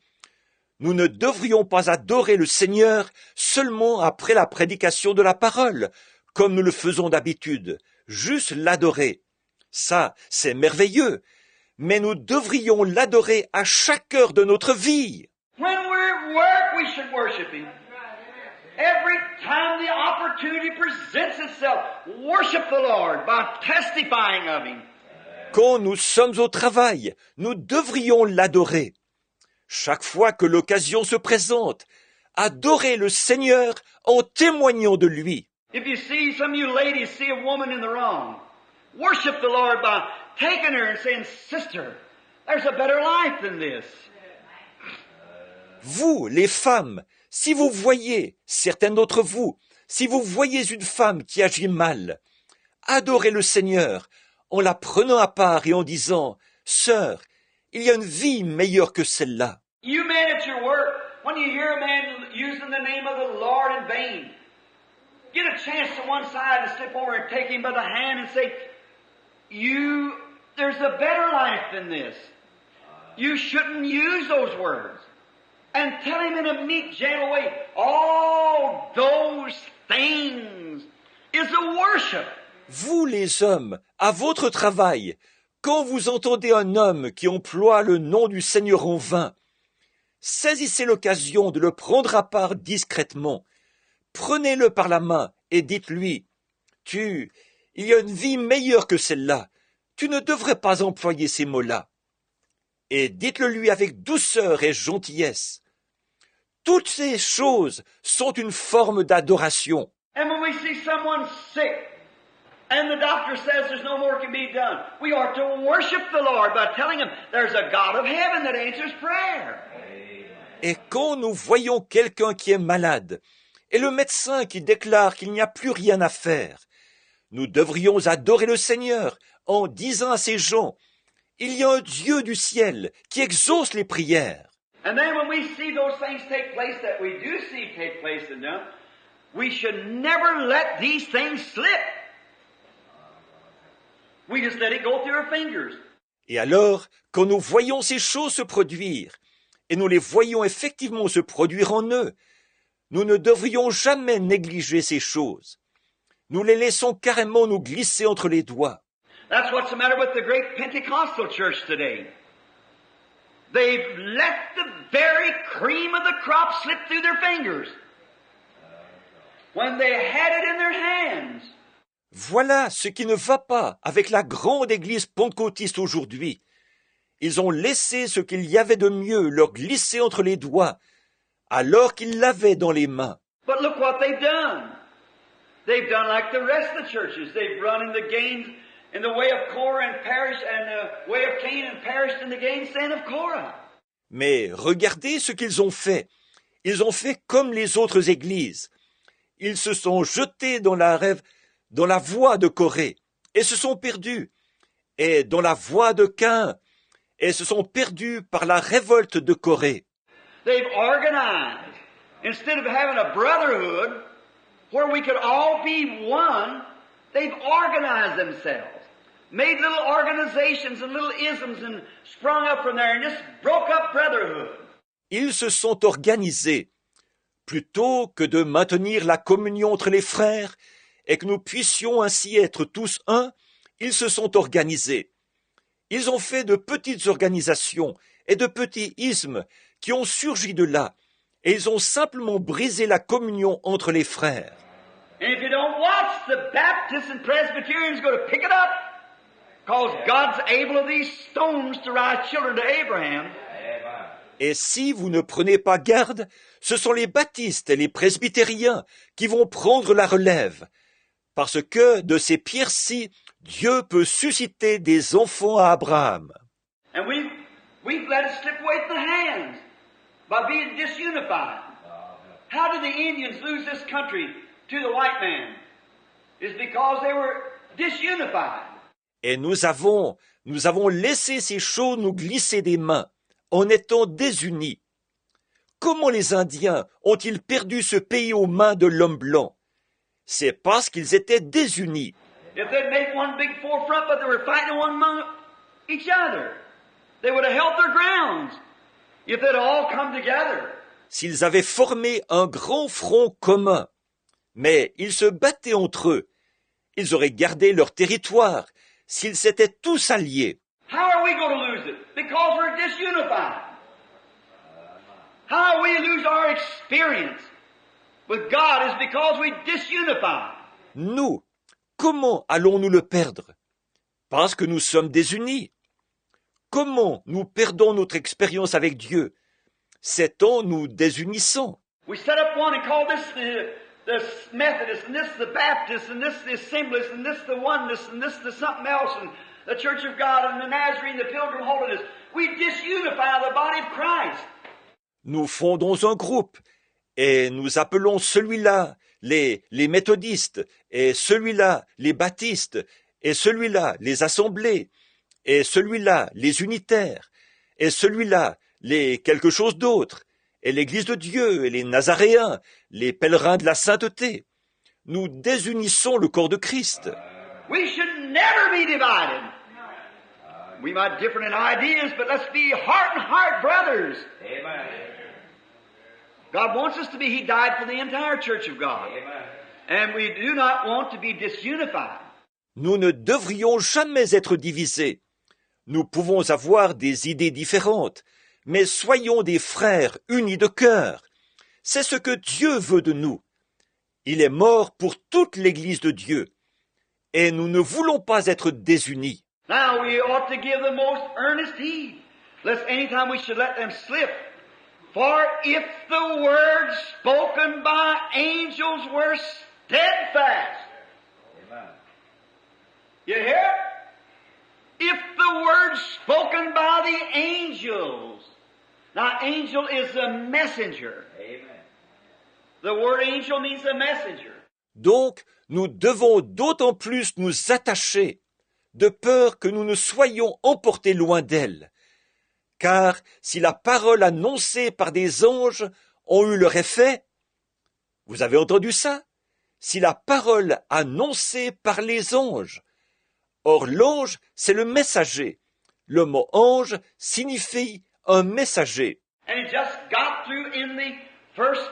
Nous ne devrions pas adorer le Seigneur seulement après la prédication de la parole, comme nous le faisons d'habitude, juste l'adorer. Ça, c'est merveilleux. Mais nous devrions l'adorer à chaque heure de notre vie. When we're at work, we should worship Him. Every time the opportunity presents itself, worship the Lord by testifying of Him. Quand nous sommes au travail, nous devrions l'adorer. Chaque fois que l'occasion se présente, adorer le Seigneur en témoignant de lui. If you see, some of you ladies see a woman in the wrong, worship the Lord by taking her and saying, Sister, there's a better life than this. Vous, les femmes, si vous voyez, certaines d'entre vous, si vous voyez une femme qui agit mal, adorez le Seigneur en la prenant à part et en disant, Sœur, il y a une vie meilleure que celle-là. You men at your work, when you hear a man using the name of the Lord in vain, get a chance to one side and step over and take him by the hand and say, there's a better life than this. You shouldn't use those words. And tell him in a meek, gentle way, all those things is a worship. Vous, les hommes, à votre travail, quand vous entendez un homme qui emploie le nom du Seigneur en vain, saisissez l'occasion de le prendre à part discrètement. Prenez-le par la main et dites-lui, il y a une vie meilleure que celle-là. Tu ne devrais pas employer ces mots-là. Et dites-le lui avec douceur et gentillesse. Toutes ces choses sont une forme d'adoration. And when we see someone sick, and the doctor says there's no more can be done, we ought to worship the Lord by telling him there's a God of heaven that answers prayer. Et quand nous voyons quelqu'un qui est malade, et le médecin qui déclare qu'il n'y a plus rien à faire. Nous devrions adorer le Seigneur en disant à ces gens, il y a un Dieu du ciel qui exauce les prières. And then when we see those things take place that we do see take place in them, we should never let these things slip. We just let it go through our fingers. Et alors, quand nous voyons ces choses se produire, et nous les voyons effectivement se produire en eux, nous ne devrions jamais négliger ces choses. Nous les laissons carrément nous glisser entre les doigts. That's what's the matter with the great Pentecostal church today. They've let the very cream of the crop slip through their fingers when they had it in their hands. Voilà ce qui ne va pas avec la grande église pentecôtiste aujourd'hui. Ils ont laissé ce qu'il y avait de mieux leur glisser entre les doigts, alors qu'ils l'avaient dans les mains. But look what they've done. They've done like the rest of the churches. They've run in the gains in the way of Korah and perished, and the way of Cain and perished in the gainsaying of Korah. Mais regardez ce qu'ils ont fait. Ils ont fait comme les autres églises. Ils se sont jetés dans la voie de Corée, et se sont perdus, et dans la voie de Caïn, et se sont perdus par la révolte de Corée. They've organized. Instead of having a brotherhood where we could all be one, they've organized themselves, made little organizations and little isms and sprung up from there and just broke up brotherhood. Ils se sont organisés. Plutôt que de maintenir la communion entre les frères et que nous puissions ainsi être tous un, ils se sont organisés. Ils ont fait de petites organisations et de petits ismes qui ont surgi de là, et ils ont simplement brisé la communion entre les frères. And if you don't watch, the Baptists and Presbyterians go to pick it up, because God's able of these stones to rise children to Abraham. Et si vous ne prenez pas garde, ce sont les baptistes et les presbytériens qui vont prendre la relève, parce que de ces pierres-ci, Dieu peut susciter des enfants à Abraham. And we've let it slip away from the hands by being disunified. How did the Indians lose this country to the white man? It's because they were disunified. Et nous avons laissé ces choses nous glisser des mains, en étant désunis. Comment les Indiens ont-ils perdu ce pays aux mains de l'homme blanc? C'est parce qu'ils étaient désunis. If they'd made one big forefront, but they were fighting one among each other, they would have held their grounds. If they'd all come together. S'ils avaient formé un grand front commun, mais ils se battaient entre eux, ils auraient gardé leur territoire s'ils s'étaient tous alliés. How are we going to lose it? Because we're disunified. How we lose our experience with God is because we disunify. Nous, comment allons-nous le perdre? Parce que nous sommes désunis. Comment nous perdons notre expérience avec Dieu? C'est en nous désunissant. We set up one and call this the Methodist, and this the Baptist, and this the Assemblies, and this the Oneness, and this the something else, and the Church of God, and the Nazarene, the Pilgrim Holiness. We disunify the body of Christ. Nous fondons un groupe et nous appelons celui-là les méthodistes, et celui-là les baptistes, et celui-là les assemblées, et celui-là les unitaires, et celui-là les quelque chose d'autre, et l'Église de Dieu, et les Nazaréens, les pèlerins de la sainteté. Nous désunissons le corps de Christ. We should never be divided. We might differ in ideas, but let's be heart and heart brothers. Amen. God wants us to be. He died for the entire Church of God. Amen. And we do not want to be disunified. Nous ne devrions jamais être divisés. Nous pouvons avoir des idées différentes, mais soyons des frères unis de cœur. C'est ce que Dieu veut de nous. Il est mort pour toute l'Église de Dieu. Et nous ne voulons pas être désunis. Now we ought to give the most earnest heed, lest anytime we should let them slip. For if the words spoken by angels were steadfast. Amen. You hear? If the words spoken by the angels. Now, angel is a messenger. Amen. The word angel means a messenger. Donc, nous devons d'autant plus nous attacher, de peur que nous ne soyons emportés loin d'elle. Car si la parole annoncée par des anges ont eu leur effet, vous avez entendu ça? Si la parole annoncée par les anges. Or l'ange, c'est le messager. Le mot ange signifie un messager. And it just got through in the first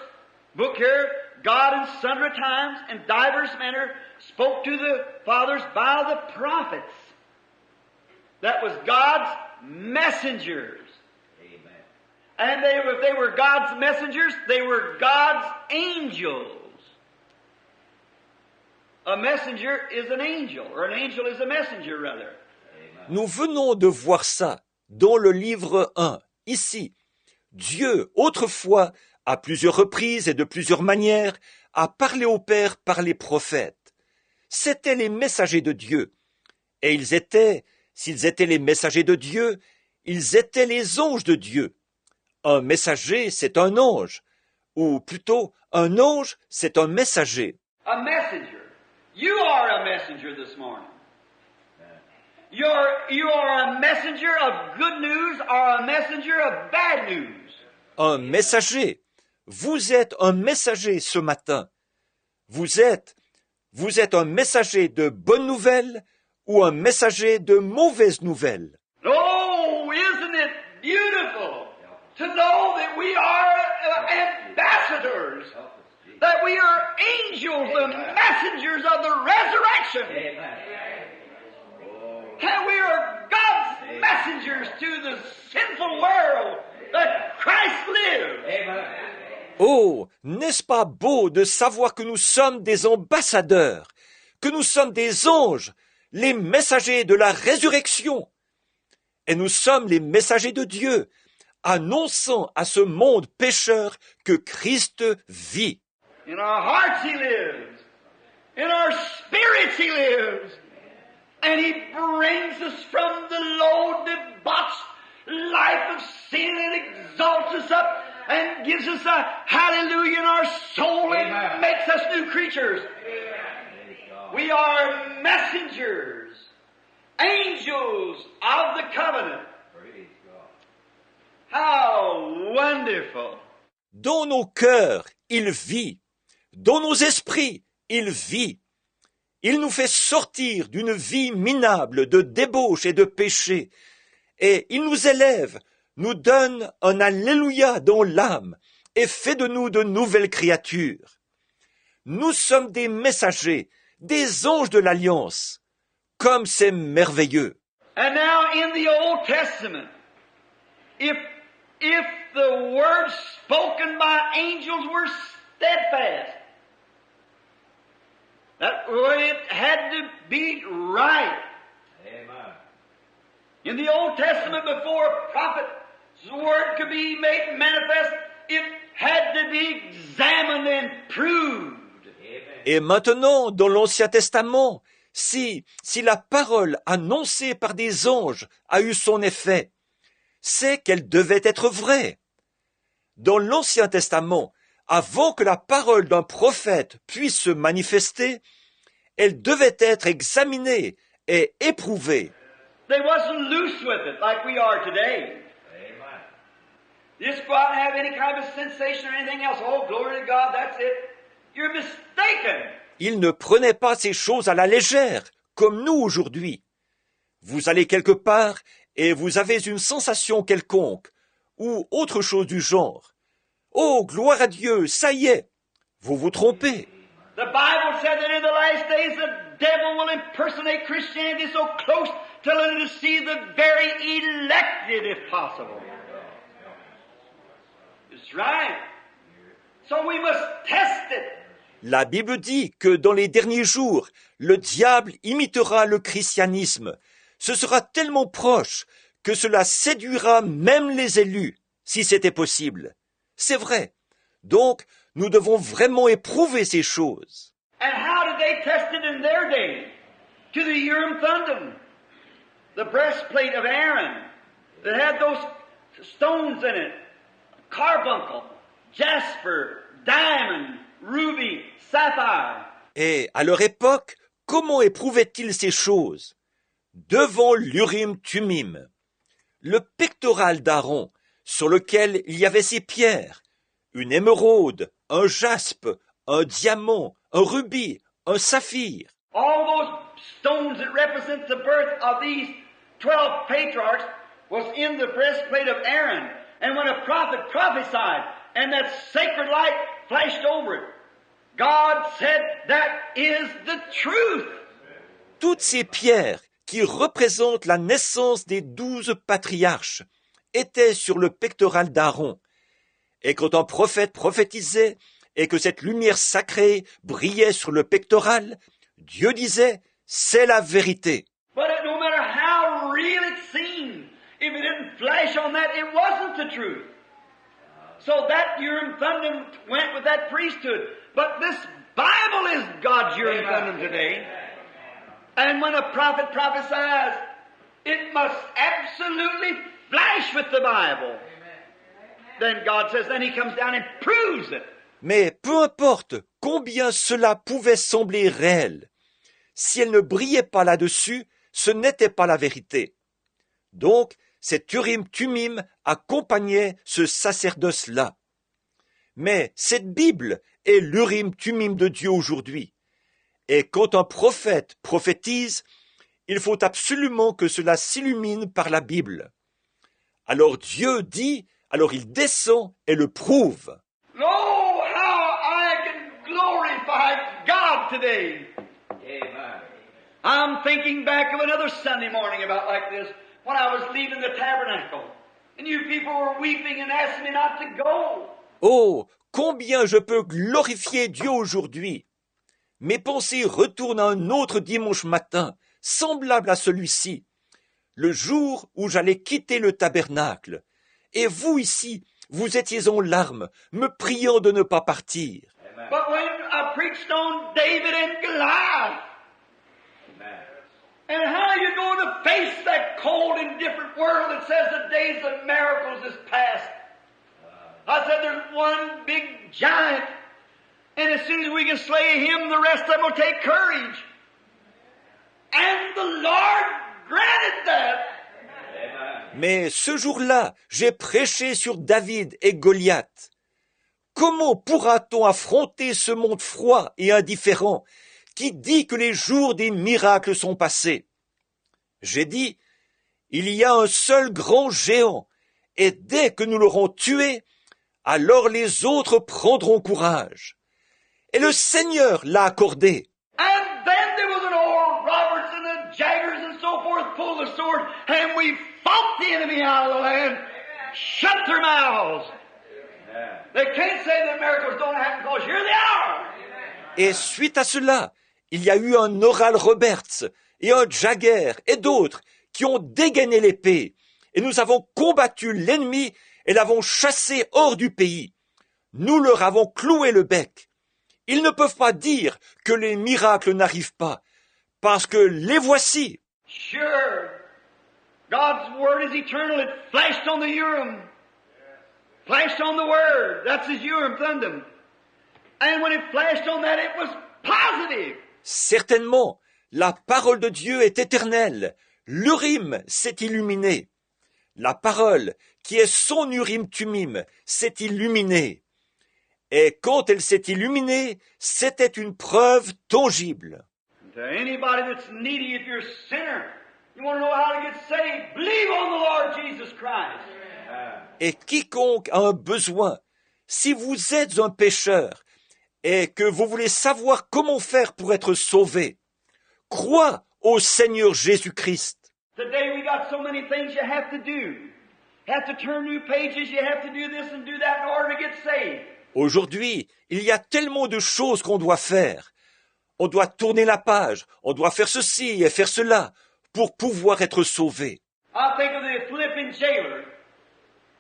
book here, God in sundry times and divers manner spoke to the fathers by the prophets. That was God's messengers. Amen. And if they were God's messengers, they were God's angels. A messenger is an angel, or an angel is a messenger, rather. Nous venons de voir ça dans le livre 1, ici. Dieu, autrefois, à plusieurs reprises et de plusieurs manières, a parlé au Père par les prophètes. C'étaient les messagers de Dieu. Et ils étaient, s'ils étaient les messagers de Dieu, ils étaient les anges de Dieu. Un messager, c'est un ange. Ou plutôt, un ange, c'est un messager. A messenger. You are a messenger this morning. You are a messenger of good news or a messenger of bad news. Un messager. Vous êtes un messager ce matin. Vous êtes un messager de bonnes nouvelles ou un messager de mauvaises nouvelles. Oh, isn't it beautiful to know that we are ambassadors, that we are angels, the messengers of the resurrection. And we are God's messengers to the sinful world that Christ lives. Oh, n'est-ce pas beau de savoir que nous sommes des ambassadeurs, que nous sommes des anges, les messagers de la résurrection. Et nous sommes les messagers de Dieu, annonçant à ce monde pécheur que Christ vit. In our hearts He lives. In our spirits He lives. And He brings us from the low, debauched life of sin and exalts us up and gives us a hallelujah in our soul and makes us new creatures. We are messengers, angels of the covenant. How wonderful! Dans nos cœurs, il vit. Dans nos esprits, il vit. Il nous fait sortir d'une vie minable de débauche et de péché. Et il nous élève, nous donne un Alléluia dans l'âme et fait de nous de nouvelles créatures. Nous sommes des messagers, des anges de l'Alliance. Comme c'est merveilleux. And now in the Old Testament, if the words spoken by angels were steadfast, that it had to be right. Amen. In the Old Testament, before a prophet's word could be made manifest, it had to be examined and proved. Et maintenant, dans l'Ancien Testament, si la parole annoncée par des anges a eu son effet, c'est qu'elle devait être vraie. Dans l'Ancien Testament, avant que la parole d'un prophète puisse se manifester, elle devait être examinée et éprouvée. They wasn't loose with it like we are today. Amen. Just go out and have any kind of sensation or anything else. Oh, glory to God, that's it. You're mistaken. Ils ne prenaient pas ces choses à la légère, comme nous aujourd'hui. Vous allez quelque part et vous avez une sensation quelconque, ou autre chose du genre. Oh, gloire à Dieu, ça y est, vous vous trompez. The Bible said that in the last days the devil will impersonate Christianity so close till it deceive the very elected if possible. It's right. So we must test it. La Bible dit que dans les derniers jours, le diable imitera le christianisme. Ce sera tellement proche que cela séduira même les élus, si c'était possible. C'est vrai. Donc, nous devons vraiment éprouver ces choses. And how did they test it in their day? To the Urim Thummim, the breastplate of Aaron that had those stones in it, carbuncle, jasper, diamond, ruby, sapphire. Et à leur époque, comment éprouvaient-ils ces choses? Devant l'Urim-Tumim, le pectoral d'Aaron, sur lequel il y avait ces pierres, une émeraude, un jaspe, un diamant, un rubis, un saphir. All those stones that represent the birth of these 12 patriarchs was in the breastplate of Aaron. And when a prophet prophesied, and that sacred light flashed over it, God said, that is the truth. Toutes ces pierres qui représentent la naissance des 12 patriarches étaient sur le pectoral d'Aaron. Et quand un prophète prophétisait et que cette lumière sacrée brillait sur le pectoral, Dieu disait, c'est la vérité. But no matter how real it seemed, if it didn't flash on that, it wasn't the truth. So that Urim Thummim went with that priesthood. But this Bible is God's Urim Thummim today. And when a prophet prophesies, it must absolutely flash with the Bible. Then God says, then He comes down and proves it. Mais peu importe combien cela pouvait sembler réel, si elle ne brillait pas là-dessus, ce n'était pas la vérité. Donc, cet Urim-Tumim accompagnait ce sacerdoce-là. Mais cette Bible est l'Urim-Tumim de Dieu aujourd'hui. Et quand un prophète prophétise, il faut absolument que cela s'illumine par la Bible. Alors Dieu dit, alors il descend et le prouve. Oh, how I can glorify God today. Amen. I'm thinking back of another Sunday morning about like this, when I was leaving the tabernacle. And you people were weeping and asking me not to go. Oh, combien je peux glorifier Dieu aujourd'hui! Mes pensées retournent à un autre dimanche matin, semblable à celui-ci, le jour où j'allais quitter le tabernacle. Et vous ici, vous étiez en larmes, me priant de ne pas partir. But when I preached on David and Goliath, Amen. and how you going to face that cold and different world that says the days of miracles is past. I said there's one big giant, and as soon as we can slay him, the rest of them will take courage. And the Lord granted that. Amen. Mais ce jour-là, j'ai prêché sur David et Goliath. Comment pourra-t-on affronter ce monde froid et indifférent qui dit que les jours des miracles sont passés? J'ai dit, il y a un seul grand géant, et dès que nous l'aurons tué, alors les autres prendront courage. Et le Seigneur l'a accordé. And then there was an old Roberts and the Jaggers and so forth pulled the sword, and we fought the enemy out of the land, shut their mouths. They can't say that miracles don't happen because here they are. Et suite à cela, il y a eu un Oral Roberts et un Jagger et d'autres qui ont dégainé l'épée, et nous avons combattu l'ennemi et l'avons chassé hors du pays. Nous leur avons cloué le bec. Ils ne peuvent pas dire que les miracles n'arrivent pas, parce que les voici. Sure. God's word is eternal. It flashed on the Urim. Flashed on the word. That's his Urim Thummim. And when it flashed on that, it was positive. Certainement, la parole de Dieu est éternelle. L'Urim s'est illuminé. La parole, qui est son Urim-Tumim, s'est illuminée. Et quand elle s'est illuminée, c'était une preuve tangible. To anybody that's needy, if you're a sinner, you want to know how to get saved, believe on the Lord Jesus Christ. Et quiconque a un besoin, si vous êtes un pécheur et que vous voulez savoir comment faire pour être sauvé, crois au Seigneur Jésus-Christ. Today we got so many things you have to do. You have to turn new pages, you have to do this and do that in order to get saved. Aujourd'hui, il y a tellement de choses qu'on doit faire. On doit tourner la page, on doit faire ceci et faire cela pour pouvoir être sauvé. I think of the Philippian jailer.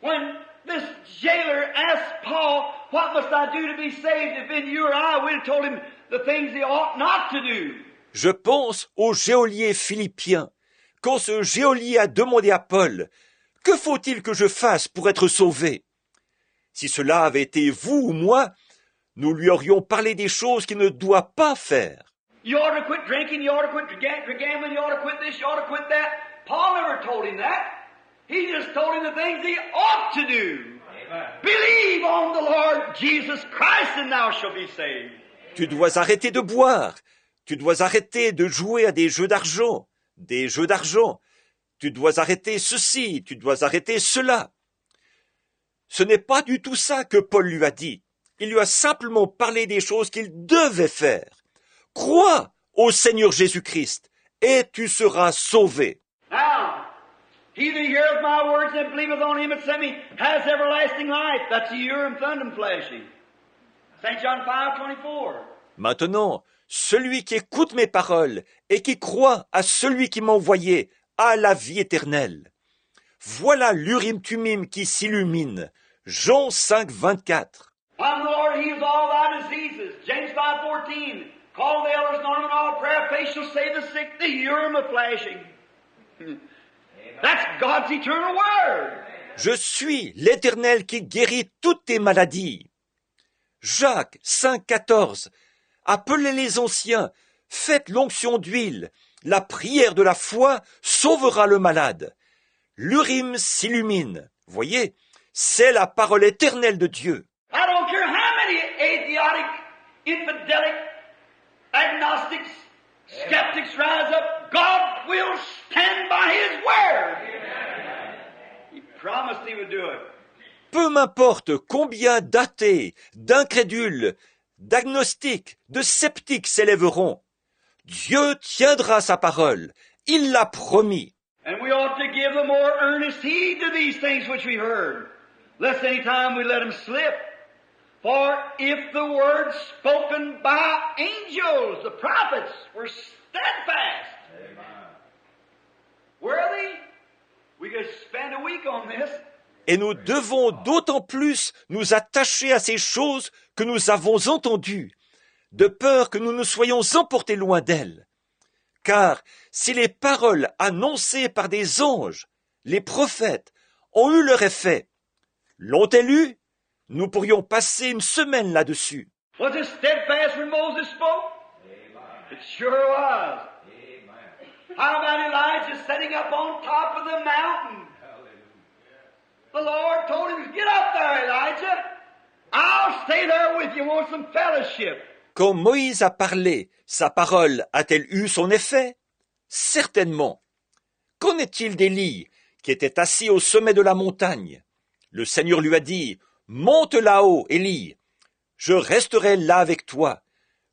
When this jailer asked Paul, what must I do to be saved? If been you or I, we'd have told him the things he ought not to do. Je pense au geôlier philippien. Quand ce geôlier a demandé à Paul, « Que faut-il que je fasse pour être sauvé ?» Si cela avait été vous ou moi, nous lui aurions parlé des choses qu'il ne doit pas faire. You ought to quit drinking, you ought to quit gambling, you ought to quit this, you ought to quit that. Paul never told him that. He just told him the things he ought to do. Amen. Believe on the Lord Jesus Christ and thou shalt be saved. Tu dois arrêter de boire. Tu dois arrêter de jouer à des jeux d'argent. Des jeux d'argent. Tu dois arrêter ceci, tu dois arrêter cela. Ce n'est pas du tout ça que Paul lui a dit. Il lui a simplement parlé des choses qu'il devait faire. Crois au Seigneur Jésus-Christ et tu seras sauvé. Now, he that heareth my words and believeth on him that sent me has everlasting life. That's the Urim Thummim flashing. St. John 5:24. Maintenant, celui qui écoute mes paroles et qui croit à celui qui m'a envoyé a la vie éternelle. Voilà l'Urim Thummim qui s'illumine. Jean 5:24. I'm the Lord, heals all thy diseases. James 5:14. Call the elders, anoint them in all prayer, faith shall save the sick. The Urim of flashing. That's God's eternal word. Je suis l'Éternel qui guérit toutes tes maladies. Jacques 5,14. Appelez les anciens, faites l'onction d'huile. La prière de la foi sauvera le malade. L'Urim s'illumine. Voyez, c'est la parole éternelle de Dieu. I don't care how many atheistic, infidelic, agnostics, skeptics rise up, God will stand by His word. He promised He would do it. Peu m'importe combien d'athées, d'incrédules, d'agnostiques, de sceptiques s'élèveront. Dieu tiendra sa parole. Il l'a promis. And we ought to give the more earnest heed to these things which we heard, lest any time we let them slip. For if the words spoken by angels, the prophets, were steadfast, were they? We could spend a week on this. Et nous devons d'autant plus nous attacher à ces choses que nous avons entendues, de peur que nous ne soyons emportés loin d'elles. Car si les paroles annoncées par des anges, les prophètes, ont eu leur effet, l'ont-elles eu? Nous pourrions passer une semaine là-dessus. Was it steadfast when Moses spoke? It sure was. How about Elijah setting up on top of the mountain? The Lord told him, get up there, Elijah. I'll stay there with you. Want some fellowship? Quand Moïse a parlé, sa parole a-t-elle eu son effet? Certainement. Qu'en est-il d'Élie, qui était assis au sommet de la montagne? Le Seigneur lui a dit, monte là-haut, Élie. Je resterai là avec toi.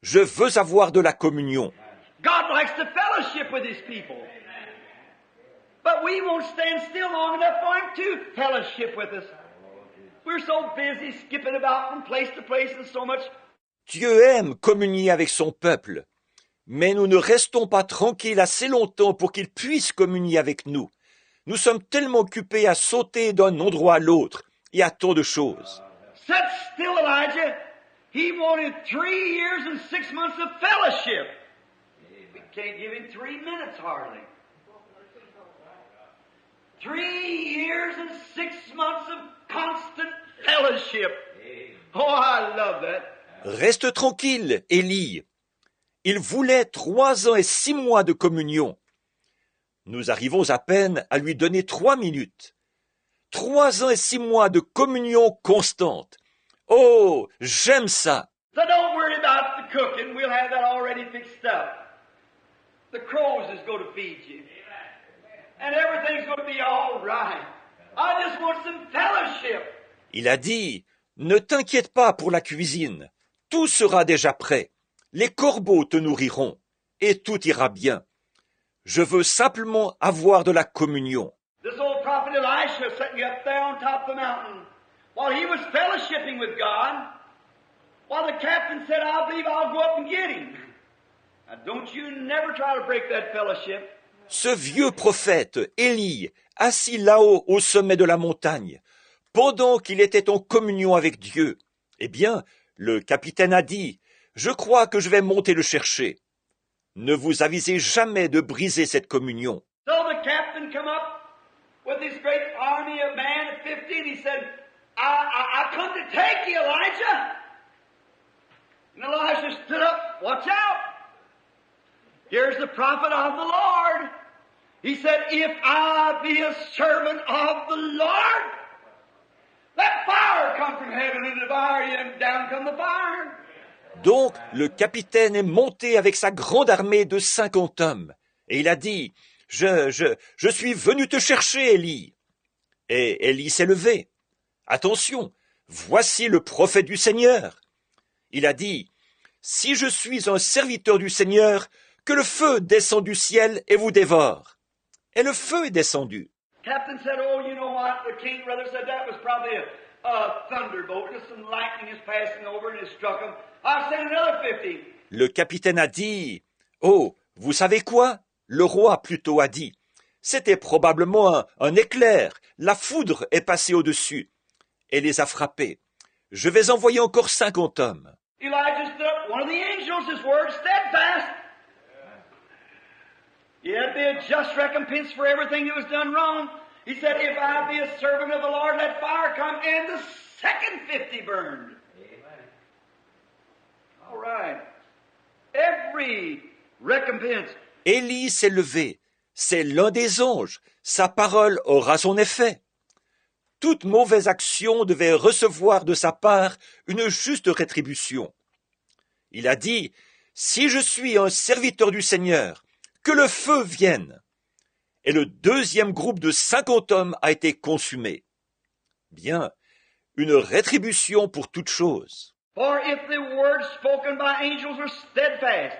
Je veux avoir de la communion. God likes to fellowship with His people. But we won't stand still long enough for Him to fellowship with us. We're so busy skipping about from place to place and so much. Dieu aime communier avec son peuple, mais nous ne restons pas tranquilles assez longtemps pour qu'il puisse communier avec nous. Nous sommes tellement occupés à sauter d'un endroit à l'autre et à tant de choses. Sit still, Elijah. He wanted 3 years and 6 months of fellowship. We can't give Him 3 minutes hardly. 3 years and 6 months of constant fellowship. Oh, I love that. Reste tranquille, Élie. Il voulait 3 ans et 6 mois de communion. Nous arrivons à peine à lui donner 3 minutes. 3 ans et 6 mois de communion constante. Oh, j'aime ça. So don't worry about the cooking. We'll have that already fixed up. The crows is going to feed you. And everything's going to be all right. I just want some fellowship. Il a dit, ne t'inquiète pas pour la cuisine. Tout sera déjà prêt. Les corbeaux te nourriront. Et tout ira bien. Je veux simplement avoir de la communion. This old prophet Elisha sitting up there on top of the mountain, while he was fellowshipping with God, while the captain said, I believe I'll go up and get him. Now don't you never try to break that fellowship. Ce vieux prophète, Élie, assis là-haut au sommet de la montagne, pendant qu'il était en communion avec Dieu, eh bien, le capitaine a dit, je crois que je vais monter le chercher. Ne vous avisez jamais de briser cette communion. So the captain come up with this great army of men at 50, and he said, I come to take you, Elijah. And Elijah stood up, watch out! Here's the prophet of the Lord. He said, if I be a servant of the Lord, let fire come from heaven and devour you, and down come the fire. Donc, le capitaine est monté avec sa grande armée de 50 hommes. Et il a dit, je suis venu te chercher, Élie. Et Élie s'est levé. Attention, voici le prophète du Seigneur. Il a dit, si je suis un serviteur du Seigneur, que le feu descend du ciel et vous dévore. Et le feu est descendu. Captain said, oh, you know what? The king brother said that was probably a thunderbolt. Just some lightning is passing over and it struck him. I'll send another 50. Le capitaine a dit, oh, vous savez quoi? Le roi plutôt a dit, c'était probablement un éclair. La foudre est passée au-dessus et les a frappés. Je vais envoyer encore 50 hommes. Elijah stood up. One of the angels, his word, steadfast. It'd be a just recompense for everything that was done wrong. He said, if I be a servant of the Lord, let fire come, and the second 50 burned. Amen. All right. Every recompense. Élie s'est levé. C'est l'un des anges. Sa parole aura son effet. Toute mauvaise action devait recevoir de sa part une juste rétribution. Il a dit, si je suis un serviteur du Seigneur, que le feu vienne. Et le deuxième groupe de 50 hommes a été consumé. Bien, une rétribution pour toute chose. For if the words spoken by angels were steadfast,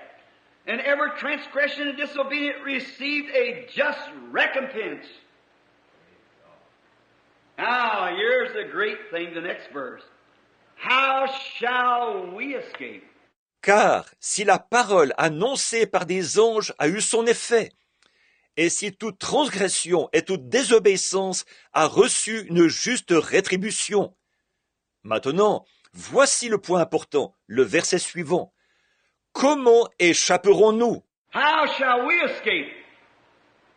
and every transgression and disobedience received a just recompense. Now, here's the great thing, the next verse. How shall we escape? Car si la parole annoncée par des anges a eu son effet, et si toute transgression et toute désobéissance a reçu une juste rétribution. Maintenant, voici le point important, le verset suivant. Comment échapperons-nous? How shall we escape?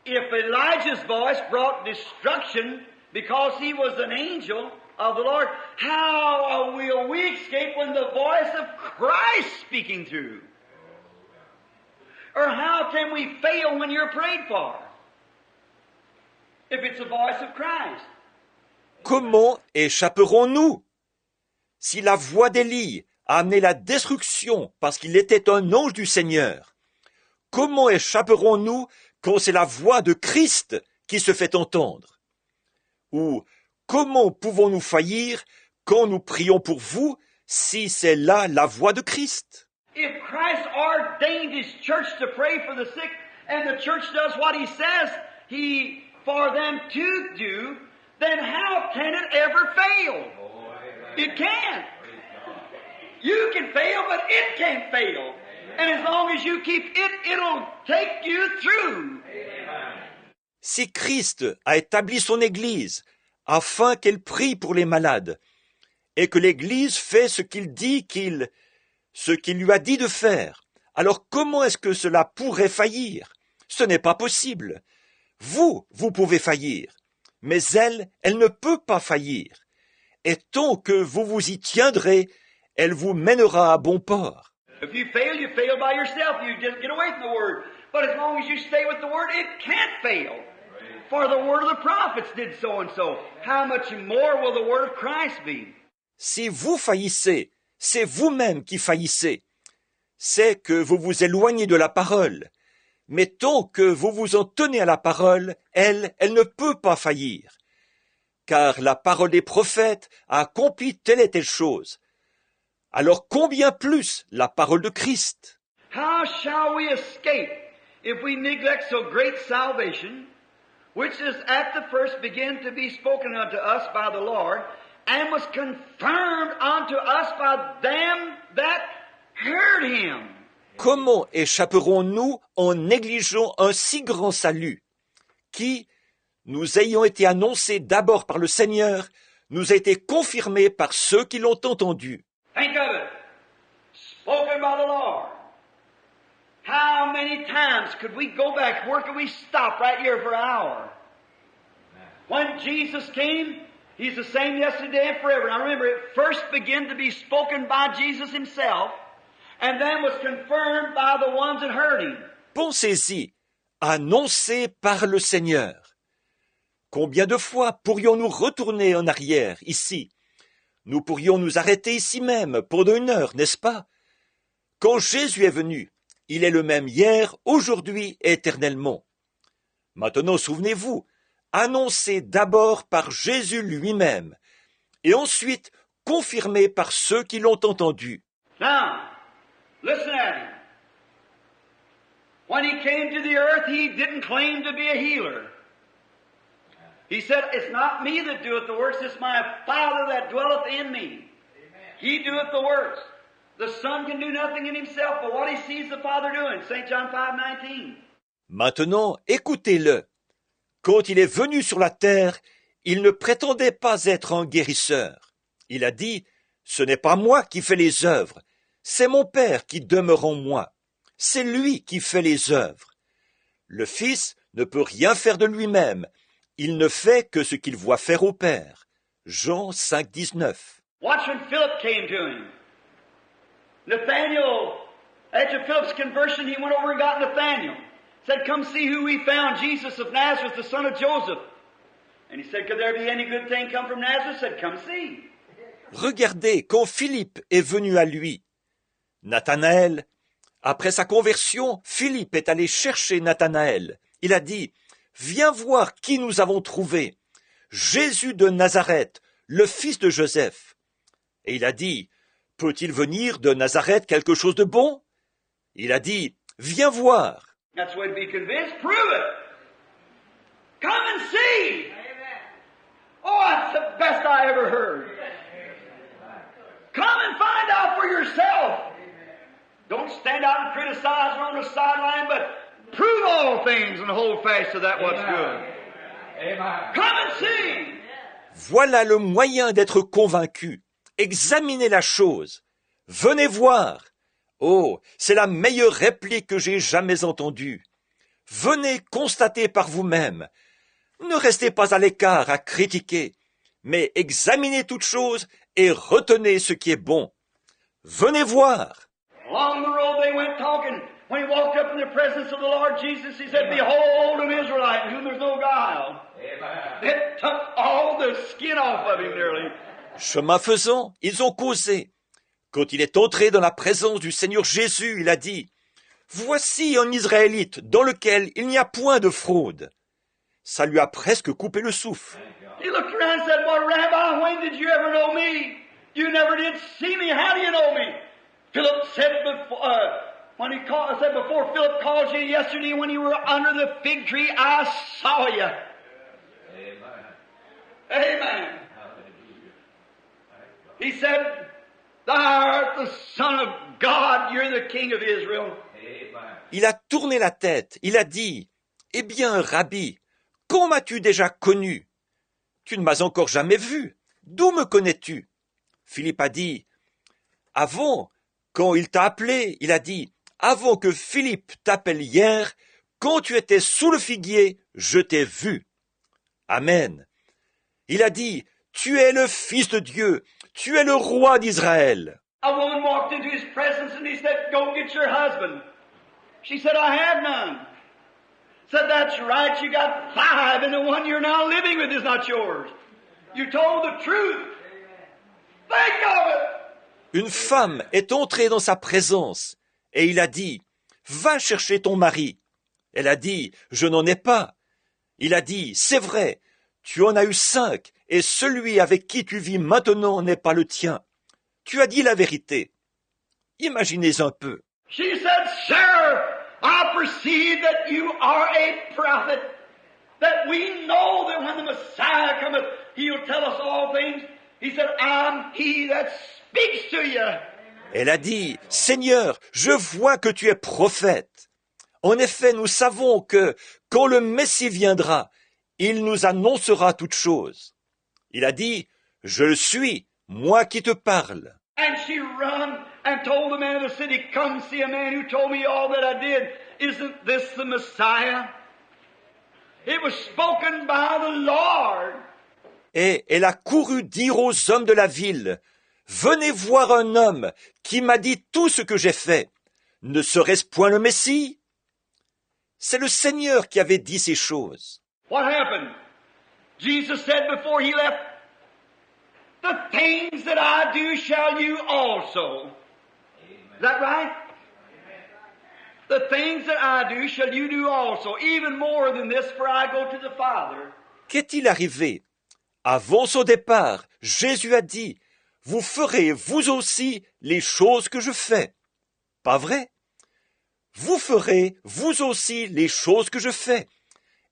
If Elijah's voice brought destruction because he was an angel of the Lord, how will we escape when the voice of Christ speaking through? Or how can we fail when you're prayed for? If it's the voice of Christ. Comment échapperons-nous? Si la voix d'Élie a amené la destruction parce qu'il était un ange du Seigneur, comment échapperons-nous quand c'est la voix de Christ qui se fait entendre? Ou comment pouvons-nous faillir quand nous prions pour vous si c'est là la voix de Christ? If Christ ordained His church to pray for the sick, and the church does what He says for them to do, then how can it ever fail? It can't. You can fail, but it can't fail. And as long as you keep it, it'll take you through. Si Christ a établi son Église afin qu'elle prie pour les malades, et que l'Église fait ce qu'il lui a dit de faire, alors comment est-ce que cela pourrait faillir? Ce n'est pas possible. Vous pouvez faillir, mais elle ne peut pas faillir. Et tant que vous vous y tiendrez, elle vous mènera à bon port. If you fail by yourself. You just get away from the Word. But as long as you stay with the Word, it can't fail. For the Word of the prophets did so and so. How much more will the Word of Christ be? Si vous faillissez, c'est vous-même qui faillissez. C'est que vous vous éloignez de la parole. Mais tant que vous vous en tenez à la parole, elle ne peut pas faillir. Car la parole des prophètes a accompli telle et telle chose. Alors combien plus la parole de Christ? How shall we escape if we neglect so great salvation, which is at the first began to be spoken unto us by the Lord, and was confirmed unto us by them that heard Him? Comment échapperons-nous en négligeant un si grand salut, qui, nous ayant été annoncé d'abord par le Seigneur, nous a été confirmé par ceux qui l'ont entendu? Think of it. Spoken by the Lord. How many times could we go back? Where could we stop right here for an hour? When Jesus came, He's the same yesterday and forever. Now remember, it first began to be spoken by Jesus Himself, and then was confirmed by the ones that heard him. Pensez-y, annoncé par le Seigneur. Combien de fois pourrions-nous retourner en arrière, ici? Nous pourrions nous arrêter ici même, pour une heure, n'est-ce pas? Quand Jésus est venu, il est le même hier, aujourd'hui et éternellement. Maintenant, souvenez-vous, annoncé d'abord par Jésus lui-même, et ensuite confirmé par ceux qui l'ont entendu. Now, listen at him. When he came to the earth, he didn't claim to be a healer. He said, it's not me that doeth the works, it's my Father that dwelleth in me. He doeth the works. The Son can do nothing in himself, but what he sees the Father doing. St. John 5:19. Maintenant, écoutez-le. Quand il est venu sur la terre, il ne prétendait pas être un guérisseur. Il a dit, ce n'est pas moi qui fais les œuvres, c'est mon Père qui demeure en moi. C'est lui qui fait les œuvres. Le Fils ne peut rien faire de lui-même. Il ne fait que ce qu'il voit faire au Père. Jean 5:19. Watch when Philip came to him. Nathaniel, after Philip's conversion, he went over and got Nathaniel. Said, come see who we found, Jesus of Nazareth, the son of Joseph. And he said, could there be any good thing come from Nazareth? Said, come see. Regardez, quand Philippe est venu à lui, Nathanaël, après sa conversion, Philippe est allé chercher Nathanaël. Il a dit, viens voir qui nous avons trouvé. Jésus de Nazareth, le fils de Joseph. Et il a dit, peut-il venir de Nazareth quelque chose de bon? Il a dit, viens voir. That's the way to be convinced. Prove it. Come and see. Oh, that's the best I ever heard. Come and find out for yourself. Don't stand out and criticize or on the sideline, but prove all things and hold fast to that what's good. Come and see. Voilà le moyen d'être convaincu. Examinez la chose. Venez voir. Oh, c'est la meilleure réplique que j'ai jamais entendue. Venez constater par vous-même. Ne restez pas à l'écart à critiquer, mais examinez toute chose et retenez ce qui est bon. Venez voir. Along the road they went talking. When he walked up in the presence of the Lord Jesus, he said, behold an Israelite in whom there's no guile. It took all the skin off of him nearly. Chemin faisant, ils ont causé. Quand il est entré dans la présence du Seigneur Jésus, il a dit, « Voici un Israélite dans lequel il n'y a point de fraude. » Ça lui a presque coupé le souffle. He looked around and said, well, Rabbi, when did you ever know me? You never did see me. How do you know me? Philip said before Philip called you yesterday when you were under the fig tree, I saw you. Amen. He said, thou art the Son of God, you're the King of Israel. Il a tourné la tête, il a dit, « Eh bien, Rabbi, quand m'as-tu déjà connu? Tu ne m'as encore jamais vu. D'où me connais-tu? » Philippe a dit, « Avant, quand il t'a appelé, il a dit, « Avant que Philippe t'appelle hier, quand tu étais sous le figuier, je t'ai vu. » Amen. Il a dit, « Tu es le Fils de Dieu, tu es le roi d'Israël. » A woman walked into his presence and he said, go get your husband. She said, I have none. Said, that's right, you got 5 and the one you're now living with is not yours. You told the truth. Think of it. Une femme est entrée dans sa présence et il a dit, « Va chercher ton mari. » Elle a dit, « Je n'en ai pas. » Il a dit, « C'est vrai, tu en as eu 5 et celui avec qui tu vis maintenant n'est pas le tien. Tu as dit la vérité. » Imaginez un peu. She said, Sir, I perceive that you are a prophet, that we know that when the Messiah cometh, he'll tell us all things. He said, I'm he that speaks to you. Elle a dit, « Seigneur, je vois que tu es prophète. En effet, nous savons que, quand le Messie viendra, il nous annoncera toutes choses. » Il a dit, « Je le suis, moi qui te parle. » And she run and told the man of the city, come see a man who told me all that I did. Isn't this the Messiah? It was spoken by the Lord. Et elle a couru dire aux hommes de la ville, « venez voir un homme qui m'a dit tout ce que j'ai fait. Ne serait-ce point le Messie? C'est le Seigneur qui avait dit ces choses. What happened? Jesus said before he left, the things that I do shall you also. Is that right? The things that I do shall you do also, even more than this, for I go to the Father. Qu'est-il arrivé? Avant son départ, Jésus a dit, vous ferez vous aussi les choses que je fais. Pas vrai? Vous ferez vous aussi les choses que je fais,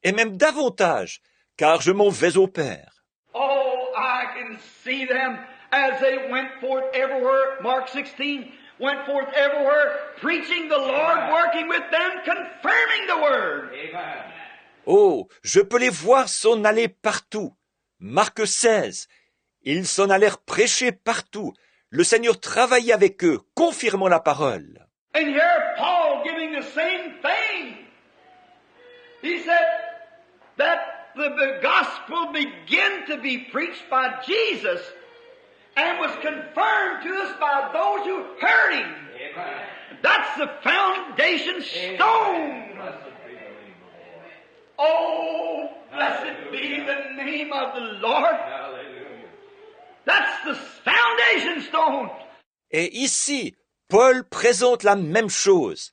et même davantage, car je m'en vais au Père. Oh, I can see them as they went forth everywhere, Mark 16, went forth everywhere, preaching the Lord, working with them, confirming the Word. Amen. Oh, je peux les voir s'en aller partout. Marc 16, ils s'en allèrent prêcher partout. Le Seigneur travaillait avec eux, confirmant la parole. And here Paul giving the same thing. He said that the gospel began to be preached by Jesus and was confirmed to us by those who heard him. Amen. That's the foundation stone. Blessed be the name of the Lord. Oh, blessed be the name of the Lord. Hallelujah. That's the foundation stone. Et ici, Paul présente la même chose.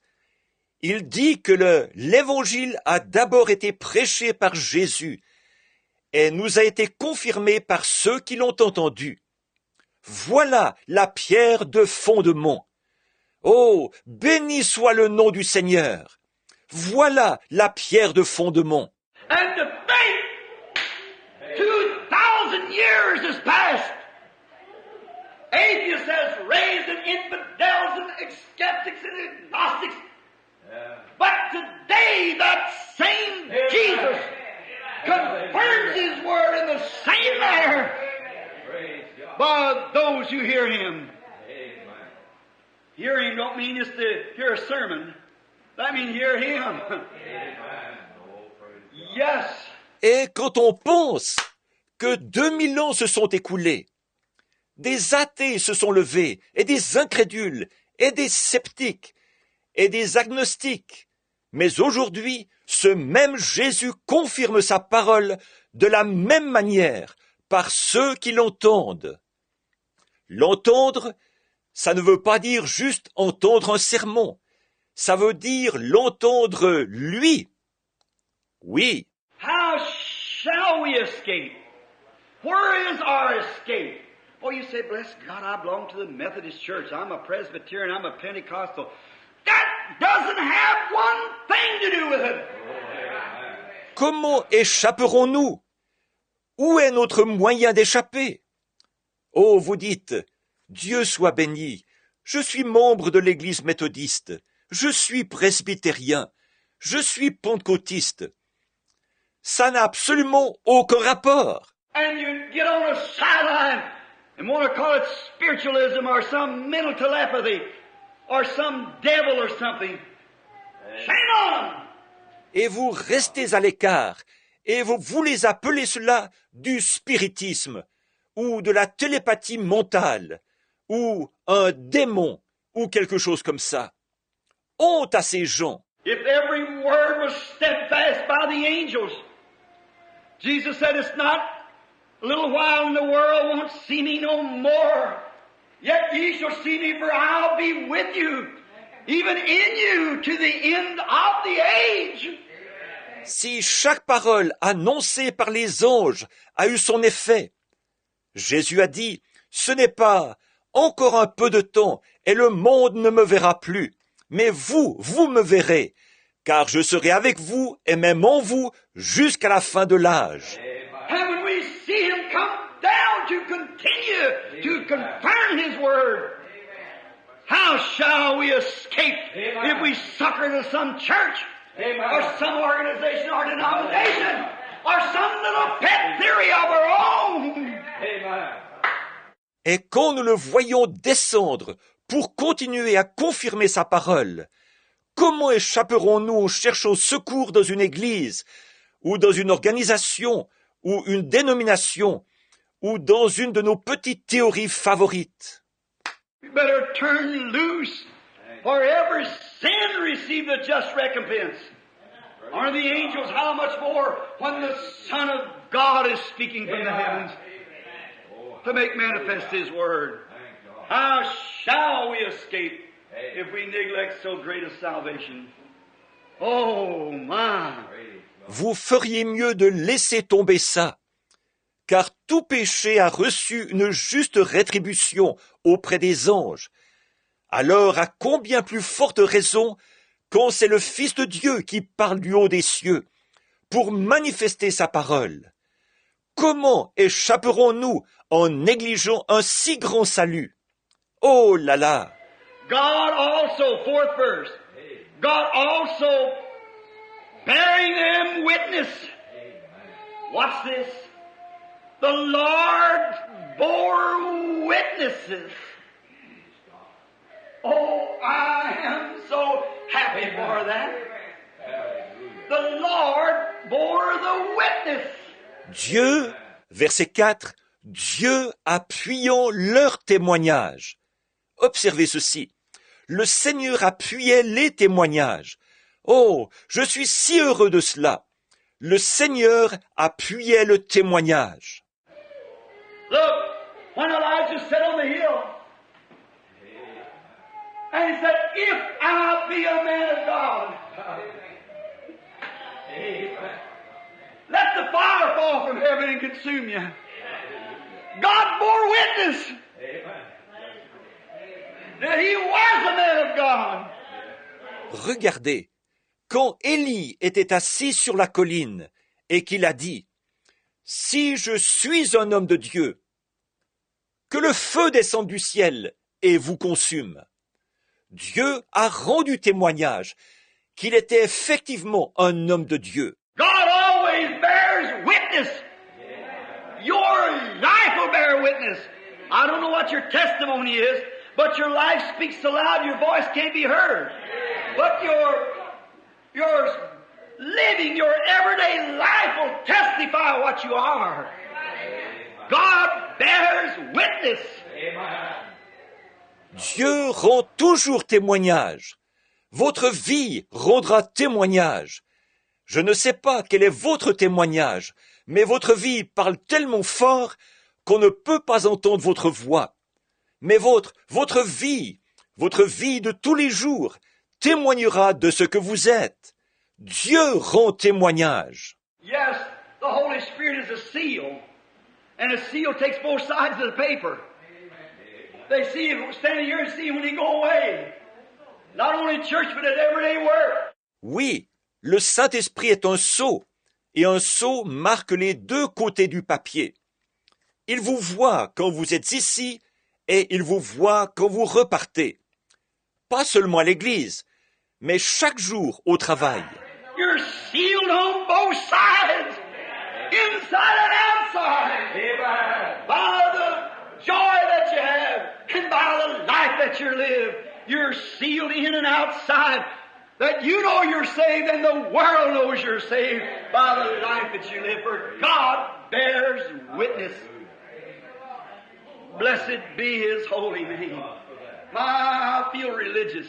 Il dit que l'évangile a d'abord été prêché par Jésus et nous a été confirmé par ceux qui l'ont entendu. Voilà la pierre de fondement. Oh, béni soit le nom du Seigneur. Voilà la pierre de fondement. And to think 2,000 years has passed. Atheists has raised and infidels and skeptics and agnostics. Yeah. But today that same Jesus confirms His word in the same manner Praise God. by those who hear Him. Amen. Hear Him don't mean just to hear a sermon. That means hear Him. Amen. Oh, praise God. Yes. Et quand on pense que 2000 ans se sont écoulés, des athées se sont levés, et des incrédules, et des sceptiques, et des agnostiques. Mais aujourd'hui, ce même Jésus confirme sa parole de la même manière par ceux qui l'entendent. L'entendre, ça ne veut pas dire juste entendre un sermon. Ça veut dire l'entendre lui. Oui, How shall we escape? Where is our escape? Oh, you say, bless God, I belong to the Methodist Church. I'm a Presbyterian. I'm a Pentecostal. That doesn't have one thing to do with it. comment échapperons-nous? Où est notre moyen d'échapper? Oh, vous dites, Dieu soit béni, je suis membre de l'Église méthodiste, je suis presbytérien, je suis pentecôtiste. Ça n'a absolument aucun rapport. And you get on a sideline and want to call it spiritualism or some mental telepathy or some devil or something. Shame on! Et vous restez à l'écart, et vous voulez appeler cela du spiritisme, ou de la télépathie mentale, ou un démon, ou quelque chose comme ça. Honte à ces gens. If every word was steadfast by the angels, Jesus said, it's not a little while and the world won't see me no more. Yet ye shall see me, for I'll be with you, even in you, to the end of the age. Si chaque parole annoncée par les anges a eu son effet, Jésus a dit, ce n'est pas encore un peu de temps et le monde ne me verra plus, mais vous me verrez, car je serai avec vous et même en vous jusqu'à la fin de l'âge. And when we see Him come down to continue to confirm His word, how shall we escape if we succor to some church or some organization or denomination or some little pet theory of our own? Amen. Et quand nous le voyons descendre pour continuer à confirmer sa parole, comment échapperons-nous en cherchant secours dans une église, ou dans une organisation, ou une dénomination, ou dans une de nos petites théories favorites. We better turn loose, for every sin receives a just recompense. Are the angels, how much more when the Son of God is speaking from the heavens to make manifest His Word? How shall we escape if we neglect so great a salvation? Oh, my! Vous feriez mieux de laisser tomber ça, car tout péché a reçu une juste rétribution auprès des anges. Alors à combien plus forte raison quand c'est le Fils de Dieu qui parle du haut des cieux pour manifester sa parole? Comment échapperons-nous en négligeant un si grand salut? Oh là là! God also, fourth verse, God also bearing them witness. What's this? The Lord bore witnesses. Oh, I am so happy for that. The Lord bore the witness. Dieu, verset 4, Dieu appuyant leur témoignage. Observez ceci. Le Seigneur appuyait les témoignages. Oh, je suis si heureux de cela. Le Seigneur appuyait le témoignage. Look, when Elijah sat on the hill, and he said, if I be a man of God, let the fire fall from heaven and consume you. God bore witness that he was a man of God. Regardez, quand Élie était assis sur la colline et qu'il a dit « Si je suis un homme de Dieu, que le feu descende du ciel et vous consume. » Dieu a rendu témoignage qu'il était effectivement un homme de Dieu. God always bears witness. Your life will bear witness. I don't know what your testimony is, but your life speaks so loud your voice can't be heard. But your living, your everyday life will testify what you are. God bears witness. Dieu rend toujours témoignage. Votre vie rendra témoignage. Je ne sais pas quel est votre témoignage, mais votre vie parle tellement fort qu'on ne peut pas entendre votre voix. Mais votre vie de tous les jours, témoignera de ce que vous êtes. Dieu rend témoignage. Yes, the Holy Spirit is a seal, and a seal takes both sides of the paper. They see him standing here and see him when he go away. Not only in church, but at everyday work. Oui, le Saint-Esprit est un sceau, et un sceau marque les deux côtés du papier. Il vous voit quand vous êtes ici, et il vous voit quand vous repartez. Pas seulement à l'église, mais chaque jour au travail. You're sealed on both sides, inside and outside. Amen. By the joy that you have, and by the life that you live, you're sealed in and outside. That you know you're saved, and the world knows you're saved by the life that you live. For God bears witness. Blessed be His holy name. I feel religious.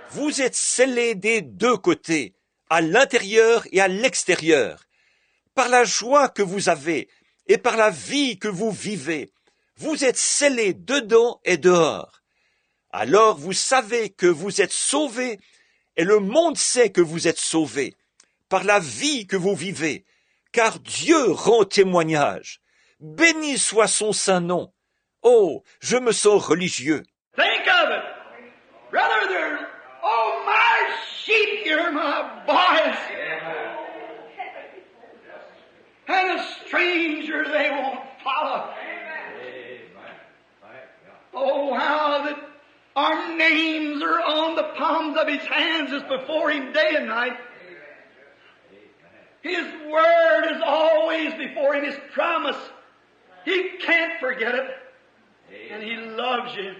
Vous êtes scellés des deux côtés, à l'intérieur et à l'extérieur, par la joie que vous avez et par la vie que vous vivez. Vous êtes scellés dedans et dehors. Alors vous savez que vous êtes sauvés et le monde sait que vous êtes sauvés par la vie que vous vivez, car Dieu rend témoignage. Béni soit son saint nom. Oh, je me sens religieux. Think of it. Brother, there's, oh, my sheep hear my voice. And a stranger they won't follow. Oh, how that our names are on the palms of His hands is before Him day and night. His word is always before Him, His promise. He can't forget it. And He loves you.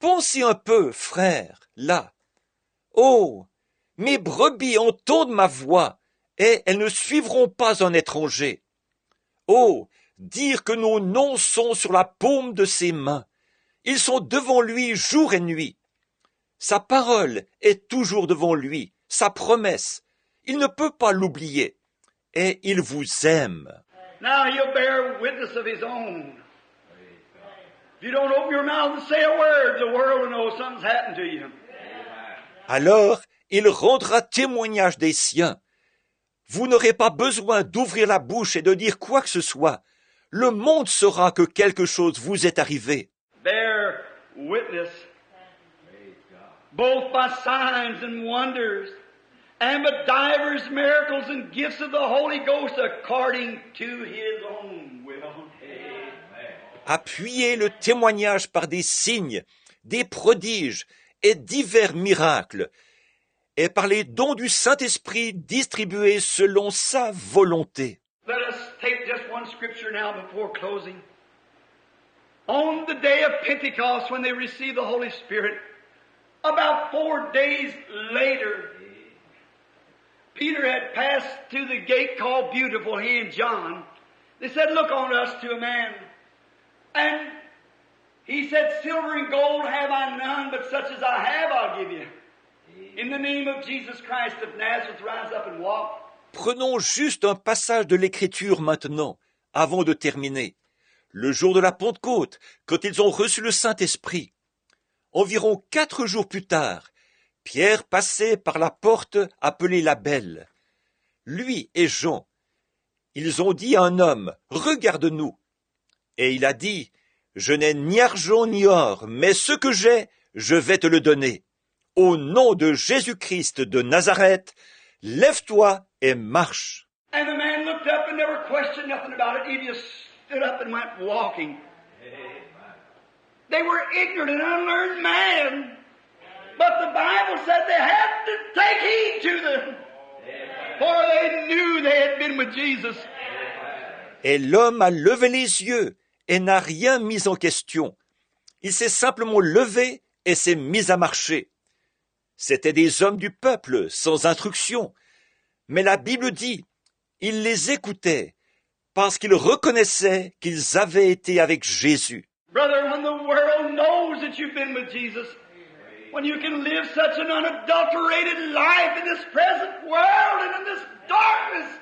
Pensez un peu, frère, là. Oh, mes brebis entendent ma voix, et elles ne suivront pas un étranger. Oh, dire que nos noms sont sur la paume de ses mains. Ils sont devant lui jour et nuit. Sa parole est toujours devant lui, sa promesse. Il ne peut pas l'oublier. Et il vous aime. Now he'll bear witness of his own. If you don't open your mouth and say a word, the world will know something's happened to you. Alors, il rendra témoignage des siens. Vous n'aurez pas besoin d'ouvrir la bouche et de dire quoi que ce soit. Le monde saura que quelque chose vous est arrivé. Bear witness, both by signs and wonders, and by divers miracles and gifts of the Holy Ghost according to His own will. Appuyez le témoignage par des signes, des prodiges et divers miracles, et par les dons du Saint-Esprit distribués selon sa volonté. Let us take just one scripture now before closing. On the day of Pentecost, when they received the Holy Spirit, about 4 days later, Peter had passed through the gate called Beautiful, he and John. They said, look on us to a man. And he said, silver and gold have I none, but such as I have I'll give you. In the name of Jesus Christ of Nazareth, rise up and walk. Prenons juste un passage de l'Écriture maintenant, avant de terminer. Le jour de la Pentecôte, quand ils ont reçu le Saint-Esprit. Environ 4 jours plus tard, Pierre passait par la porte appelée la Belle. Lui et Jean, ils ont dit à un homme, « Regarde-nous !» Et il a dit, « Je n'ai ni argent ni or, mais ce que j'ai, je vais te le donner. Au nom de Jésus-Christ de Nazareth, lève-toi et marche. » And the man looked up and never questioned nothing about it. He just stood up and went walking. They were ignorant and unlearned men. But the Bible said they had to take heed to them. For they knew they had been with Jesus. Et l'homme a levé les yeux et n'a rien mis en question. Il s'est simplement levé et s'est mis à marcher. C'étaient des hommes du peuple, sans instruction. Mais la Bible dit, ils les écoutaient parce qu'ils reconnaissaient qu'ils avaient été avec Jésus. Brother, when the world knows that you've been with Jesus, when you can live such an unadulterated life in this present world and in this darkness,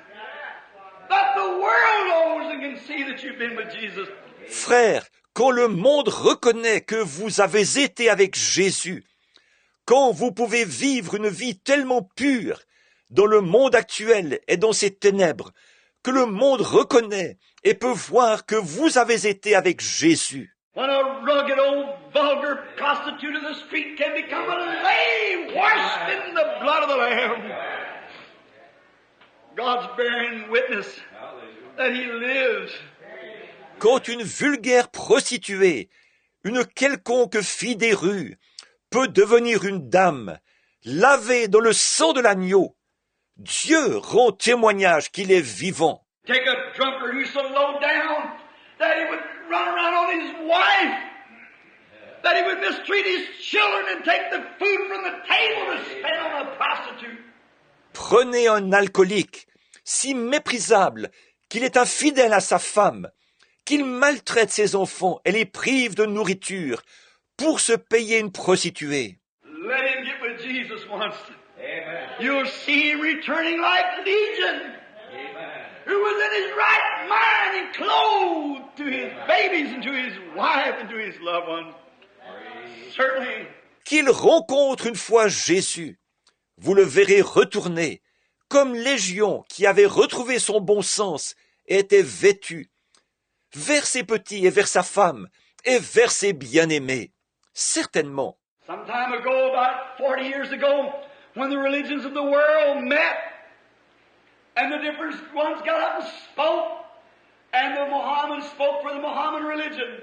that the world knows and can see that you've been with Jesus. Frères, quand le monde reconnaît que vous avez été avec Jésus, quand vous pouvez vivre une vie tellement pure dans le monde actuel et dans ses ténèbres, que le monde reconnaît et peut voir que vous avez été avec Jésus. When a rugged old vulgar prostitute of the street can become a lay washed in the blood of the Lamb. God's bearing witness that He lives. Quand une vulgaire prostituée, une quelconque fille des rues, peut devenir une dame, lavée dans le sang de l'agneau, Dieu rend témoignage qu'il est vivant. Take a drunkard who's so low down that he would run around on his wife, that he would mistreat his children and take the food from the table to spend on a prostitute. Prenez un alcoolique, si méprisable qu'il est infidèle à sa femme, qu'il maltraite ses enfants et les prive de nourriture pour se payer une prostituée. Let him get with Jesus once. Amen. You'll see him returning like Legion, Amen. who was in his right mind and clothed to his babies and to his wife and to his loved ones. Certainly. Qu'il rencontre une fois Jésus, vous le verrez retourner, comme Légion qui avait retrouvé son bon sens et était vêtu, vers ses petits et vers sa femme, et vers ses bien-aimés. Certainement. Some time ago, about 40 years ago, when the religions of the world met, and the different ones got up and spoke, and the Mohammedans spoke for the Mohammedan religion,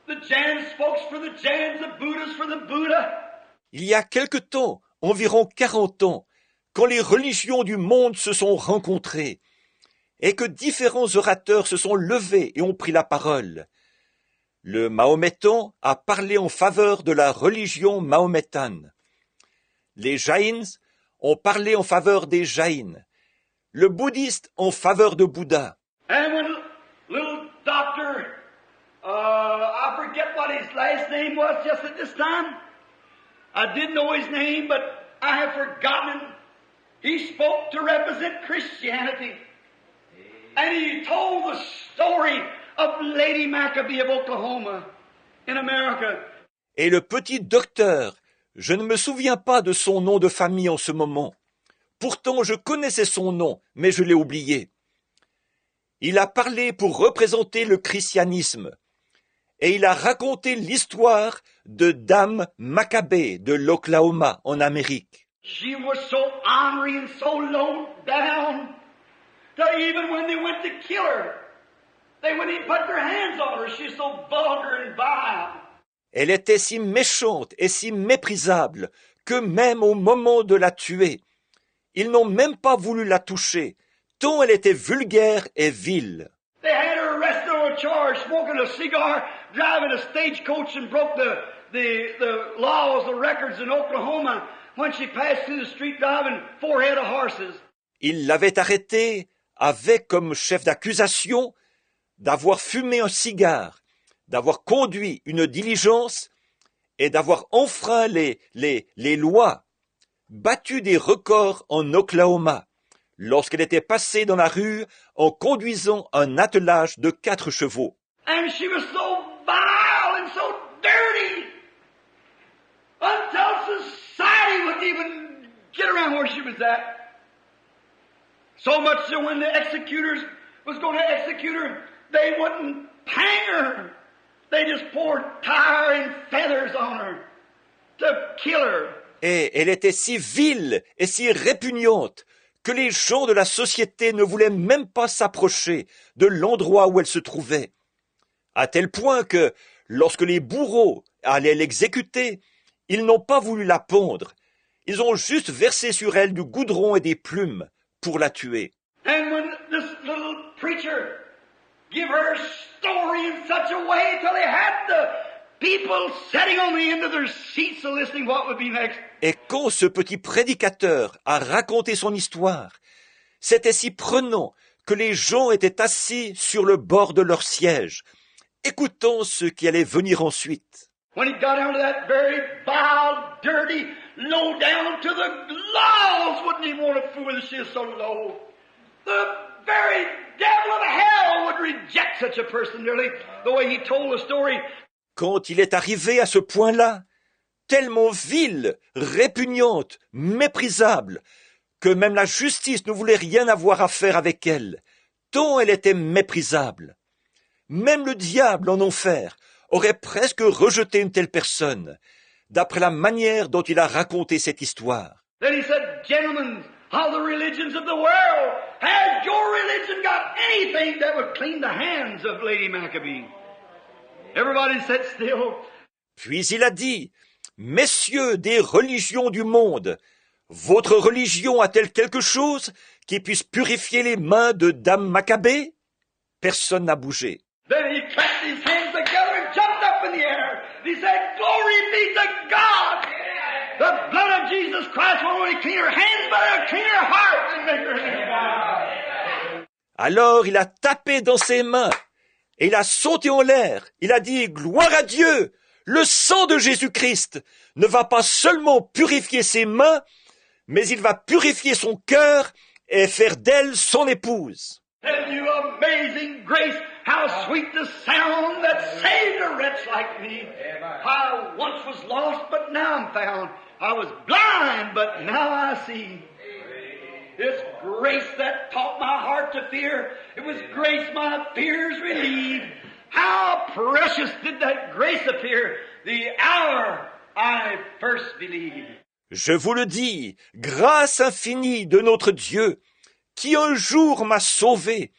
the Jains spoke for the Jains, the Buddhists for the Buddha. Il y a quelque temps, environ 40 ans, quand les religions du monde se sont rencontrées, et que différents orateurs se sont levés et ont pris la parole. Le mahométan a parlé en faveur de la religion mahométane. Les jaïns ont parlé en faveur des jaïns. Le bouddhiste en faveur de Bouddha. And when little I forget what his last name was just at this time. I did know his name, but I have forgotten him. He spoke to represent Christianity. And he told the story of Lady Maccabee of Oklahoma in America. Et le petit docteur, je ne me souviens pas de son nom de famille en ce moment. Pourtant, je connaissais son nom, mais je l'ai oublié. Il a parlé pour représenter le christianisme. Et il a raconté l'histoire de Dame Maccabée de l'Oklahoma en Amérique. She was so ornery and so low down that even when they went to kill her, they wouldn't even put their hands on her. She was so vulgar and vile. Elle était si méchante et si méprisable que même au moment de la tuer, ils n'ont même pas voulu la toucher, tant elle était vulgaire et vile. They had her arrested on a charge, smoking a cigar, driving a stagecoach, and broke the laws, the records in Oklahoma when she passed through the street driving 4 head of horses. Ils l'avaient arrêtée avec comme chef d'accusation d'avoir fumé un cigare, d'avoir conduit une diligence et d'avoir enfreint les lois, battu des records en Oklahoma, lorsqu'elle était passée dans la rue en conduisant un attelage de 4 chevaux. And she was so vile and so dirty until society wouldn't even get around where she was at. So much so when the executors was going to execute her, they wouldn't hang her. They just poured tar and feathers on her to kill her. Et elle était si vile et si répugnante que les gens de la société ne voulaient même pas s'approcher de l'endroit où elle se trouvait. À tel point que, lorsque les bourreaux allaient l'exécuter, ils n'ont pas voulu la pendre. Ils ont juste versé sur elle du goudron et des plumes pour la tuer. And when this little preacher give her a story in such a way till they had the people sitting on the end of their seats listening what would be next. Et quand ce petit prédicateur a raconté son histoire, c'était si prenant que les gens étaient assis sur le bord de leur siège, écoutant ce qui allait venir ensuite. When he got down to that very vile, dirty, low down to the laws wouldn't even want to fool with her. She is so low. The very devil of hell would reject such a person nearly the way he told the story. Quand il est arrivé à ce point-là, tellement vile, répugnante, méprisable, que même la justice ne voulait rien avoir à faire avec elle, tant elle était méprisable. Même le diable en enfer aurait presque rejeté une telle personne, d'après la manière dont il a raconté cette histoire. Then he said, "Gentlemen of the religions of the world, has your religion got anything that would clean the hands of Lady Maccabee?" Everybody sat still. Puis il a dit, « Messieurs des religions du monde, votre religion a-t-elle quelque chose qui puisse purifier les mains de Dame Maccabée ?» Personne n'a bougé. Then he clapped his hands together and jumped up in the air. He said, "Glory be to God! The blood of Jesus Christ won't only clean her hands, but it'll clean her heart and make her hands." Alors il a tapé dans ses mains et il a sauté en l'air. Il a dit, « Gloire à Dieu! Le sang de Jésus-Christ ne va pas seulement purifier ses mains, mais il va purifier son cœur et faire d'elle son épouse. » Tell you amazing grace, how sweet the sound that saved a wretch like me. I once was lost, but now I'm found. I was blind, but now I see. It's grace that taught my heart to fear. It was grace my fears relieved. How precious did that grace appear the hour I first believed. Je vous le dis, grâce infinie de notre Dieu, qui un jour m'a sauvé.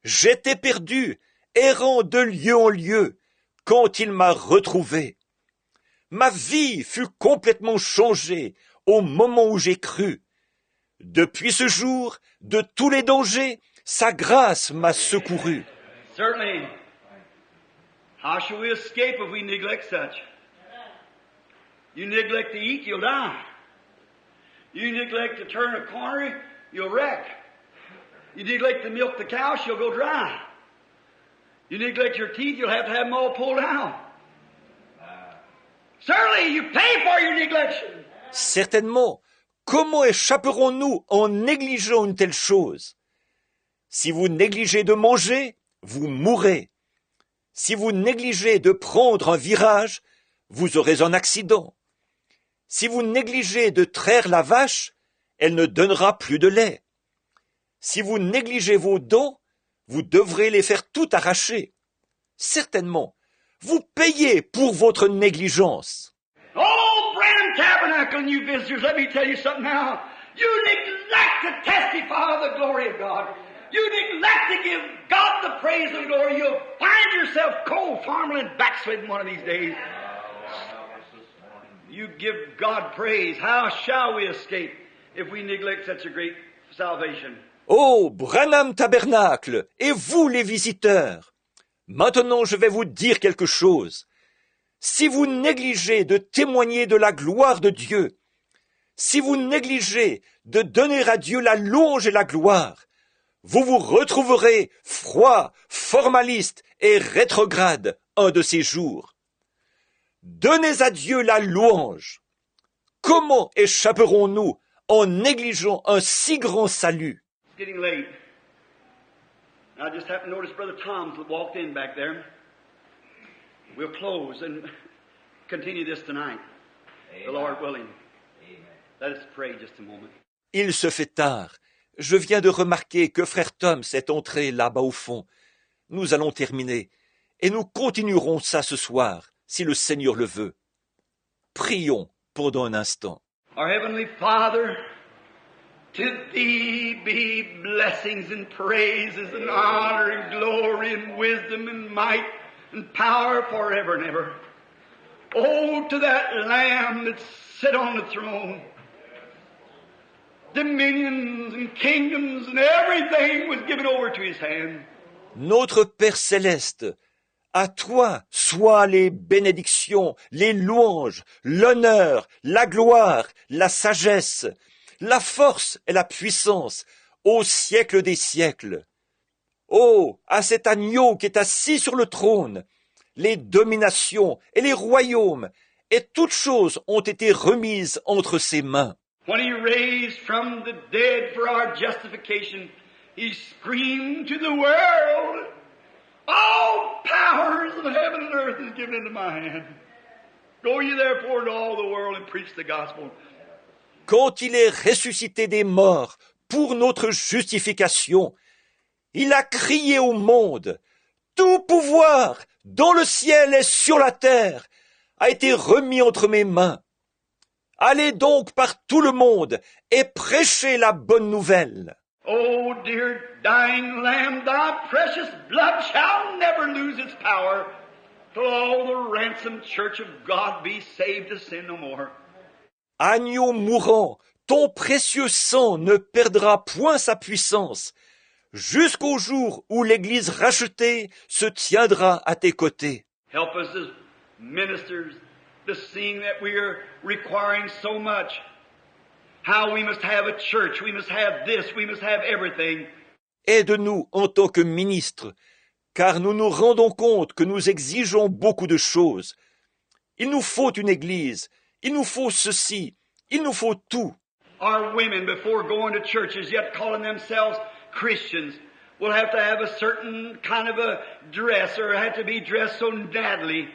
J'étais perdu, errant de lieu en lieu, quand il m'a retrouvé. Ma vie fut complètement changée au moment où j'ai cru. Depuis ce jour, de tous les dangers, sa grâce m'a secouru. Certainly. How shall we escape if we neglect such? You neglect to eat, you'll die. You neglect to turn a corner, you'll wreck. You neglect to milk the cow, she'll go dry. You neglect your teeth, you'll have to have them all pulled out. Certainly, you pay for your neglection. Certainement, comment échapperons-nous en négligeant une telle chose? Si vous négligez de manger, vous mourrez. Si vous négligez de prendre un virage, vous aurez un accident. Si vous négligez de traire la vache, elle ne donnera plus de lait. Si vous négligez vos dents, vous devrez les faire tout arracher. Certainement, vous payez pour votre négligence. Oh, Branham Tabernacle and you visitors, let me tell you something now. You neglect to testify of the glory of God. You neglect to give God the praise and glory. You'll find yourself cold, farming, and backsliding one of these days. You give God praise. How shall we escape if we neglect such a great salvation? Oh, Branham Tabernacle, et vous les visiteurs, maintenant je vais vous dire quelque chose. Si vous négligez de témoigner de la gloire de Dieu, si vous négligez de donner à Dieu la louange et la gloire, vous vous retrouverez froid, formaliste et rétrograde un de ces jours. Donnez à Dieu la louange. Comment échapperons-nous en négligeant un si grand salut? It's getting late. I just happened to notice Brother Tom's walked in back there. We'll close and continue this tonight, the Lord willing. Let us pray just a moment. Il se fait tard. Je viens de remarquer que frère Tom s'est entré là-bas au fond. Nous allons terminer, et nous continuerons ça ce soir, si le Seigneur le veut. Prions pendant un instant. Our Heavenly Father, to Thee be blessings and praises and honor and glory and wisdom and might and power forever and ever. Oh, to that Lamb that sit on the throne. Dominions and kingdoms and everything was given over to His hand. Notre Père céleste, à toi soient les bénédictions, les louanges, l'honneur, la gloire, la sagesse, la force et la puissance, au siècle des siècles. Oh, à cet agneau qui est assis sur le trône, les dominations et les royaumes et toutes choses ont été remises entre ses mains. When He raised from the dead for our justification, He screamed to the world, all powers of heaven and earth is given into my hand. Go ye therefore into all the world and preach the gospel. Quand il est ressuscité des morts pour notre justification, il a crié au monde, tout pouvoir dans le ciel et sur la terre a été remis entre mes mains. Allez donc par tout le monde et prêchez la bonne nouvelle. Oh, dear dying Lamb, thy precious blood shall never lose its power till all the ransomed church of God be saved to sin no more. Agneau mourant, ton précieux sang ne perdra point sa puissance, jusqu'au jour où l'Église rachetée se tiendra à tes côtés. Help us as ministers to seeing that we are requiring so much. How we must have a church, we must have this, we must have everything. Aide-nous en tant que ministres, car nous nous rendons compte que nous exigeons beaucoup de choses. Il nous faut une église, il nous faut ceci, il nous faut tout. Our women, before going to churches, yet calling themselves Christians, will have to have a certain kind of a dress, or have to be dressed so nattily.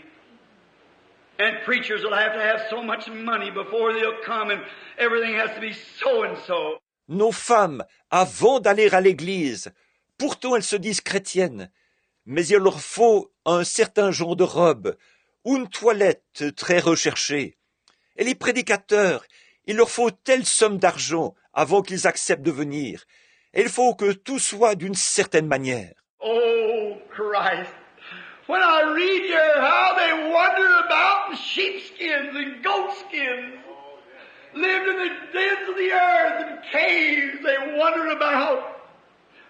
And preachers will have to have so much money before they'll come, and everything has to be so and so. Nos femmes, avant d'aller à l'église, pourtant elles se disent chrétiennes, mais il leur faut un certain genre de robe, ou une toilette très recherchée. Et les prédicateurs, il leur faut telle somme d'argent avant qu'ils acceptent de venir. Et il faut que tout soit d'une certaine manière. Oh, Christ! When I read here how they wander about in sheepskins and goatskins, lived in the dens of the earth and caves, they wandered about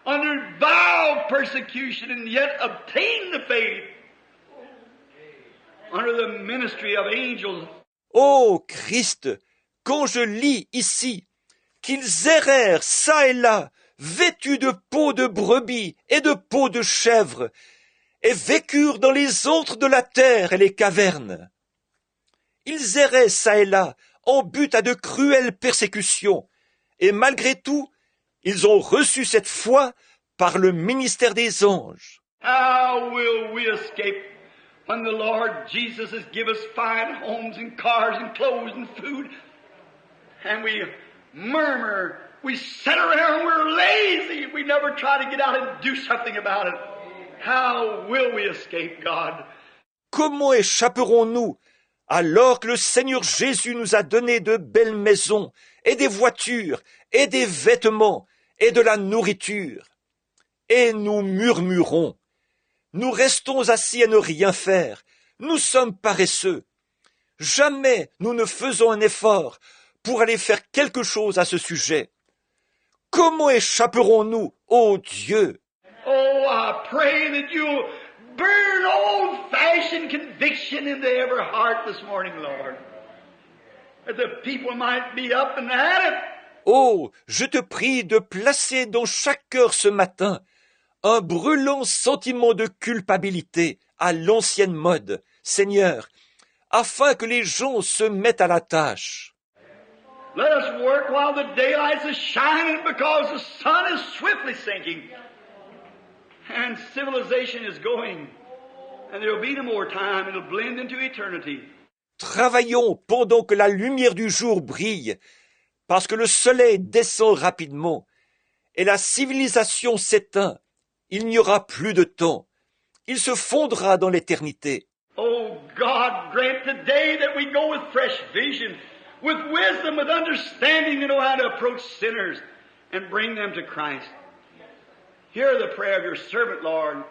under vile persecution and yet obtained the faith under the ministry of angels. Ô Christ, quand je lis ici qu'ils errèrent çà et là, vêtus de peau de brebis et de peau de chèvre, et vécurent dans les antres de la terre et les cavernes. Ils erraient çà et là, en butte à de cruelles persécutions, et malgré tout, ils ont reçu cette foi par le ministère des anges. How will we escape when the Lord Jesus has given us fine homes and cars and clothes and food, and we murmur, we sit around, we're lazy, we never try to get out and do something about it. How will we escape, God? Comment échapperons-nous alors que le Seigneur Jésus nous a donné de belles maisons et des voitures et des vêtements et de la nourriture? Et nous murmurons. Nous restons assis à ne rien faire. Nous sommes paresseux. Jamais nous ne faisons un effort pour aller faire quelque chose à ce sujet. Comment échapperons-nous, ô Dieu? Oh, I pray that you'll burn old-fashioned conviction into every heart this morning, Lord. That the people might be up and at it. Oh, je te prie de placer dans chaque cœur ce matin un brûlant sentiment de culpabilité à l'ancienne mode, Seigneur, afin que les gens se mettent à la tâche. Let us work while the daylight is shining because the sun is swiftly sinking. And civilization is going. And there will be no more time. It'll blend into eternity. Travaillons pendant que la lumière du jour brille, parce que le soleil descend rapidement, et la civilisation s'éteint. Il n'y aura plus de temps. Il se fondra dans l'éternité. Oh God, grant today that we go with fresh vision, with wisdom, with understanding to know how to approach sinners and bring them to Christ. Hear the prayer of your servant, Lord.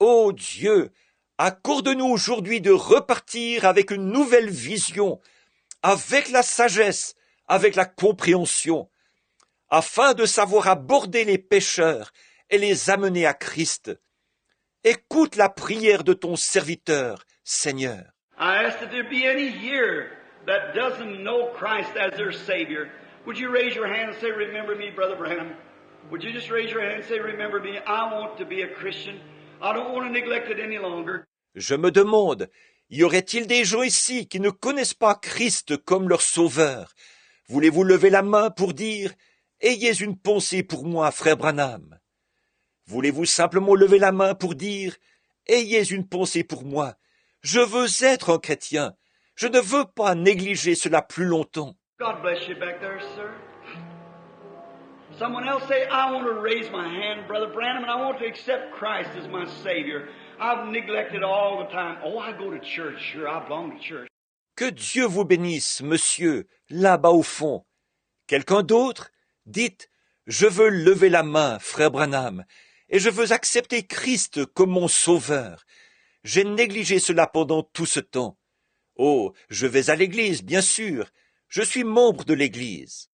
Ô Dieu, accorde-nous aujourd'hui de repartir avec une nouvelle vision, avec la sagesse, avec la compréhension, afin de savoir aborder les pécheurs et les amener à Christ. Écoute la prière de ton serviteur, Seigneur. I ask that there be any here that doesn't know Christ as their Savior. Would you raise your hand and say, remember me, Brother Branham? Would you just raise your hand and say, remember me? I want to be a Christian. I don't want to neglect it any longer. Je me demande, y aurait-il des gens ici qui ne connaissent pas Christ comme leur sauveur? Voulez-vous lever la main pour dire « Ayez une pensée pour moi, frère Branham » Voulez-vous simplement lever la main pour dire « Ayez une pensée pour moi, je veux être un chrétien, je ne veux pas négliger cela plus longtemps. » God bless you back there, sir. Someone else say, I want to raise my hand, Brother Branham, and I want to accept Christ as my Savior. I've neglected all the time. Oh, I go to church. Sure, I belong to church. Que Dieu vous bénisse, monsieur, là-bas au fond. Quelqu'un d'autre? Dites, je veux lever la main, frère Branham, et je veux accepter Christ comme mon sauveur. J'ai négligé cela pendant tout ce temps. Oh, je vais à l'église, bien sûr. Je suis membre de l'église.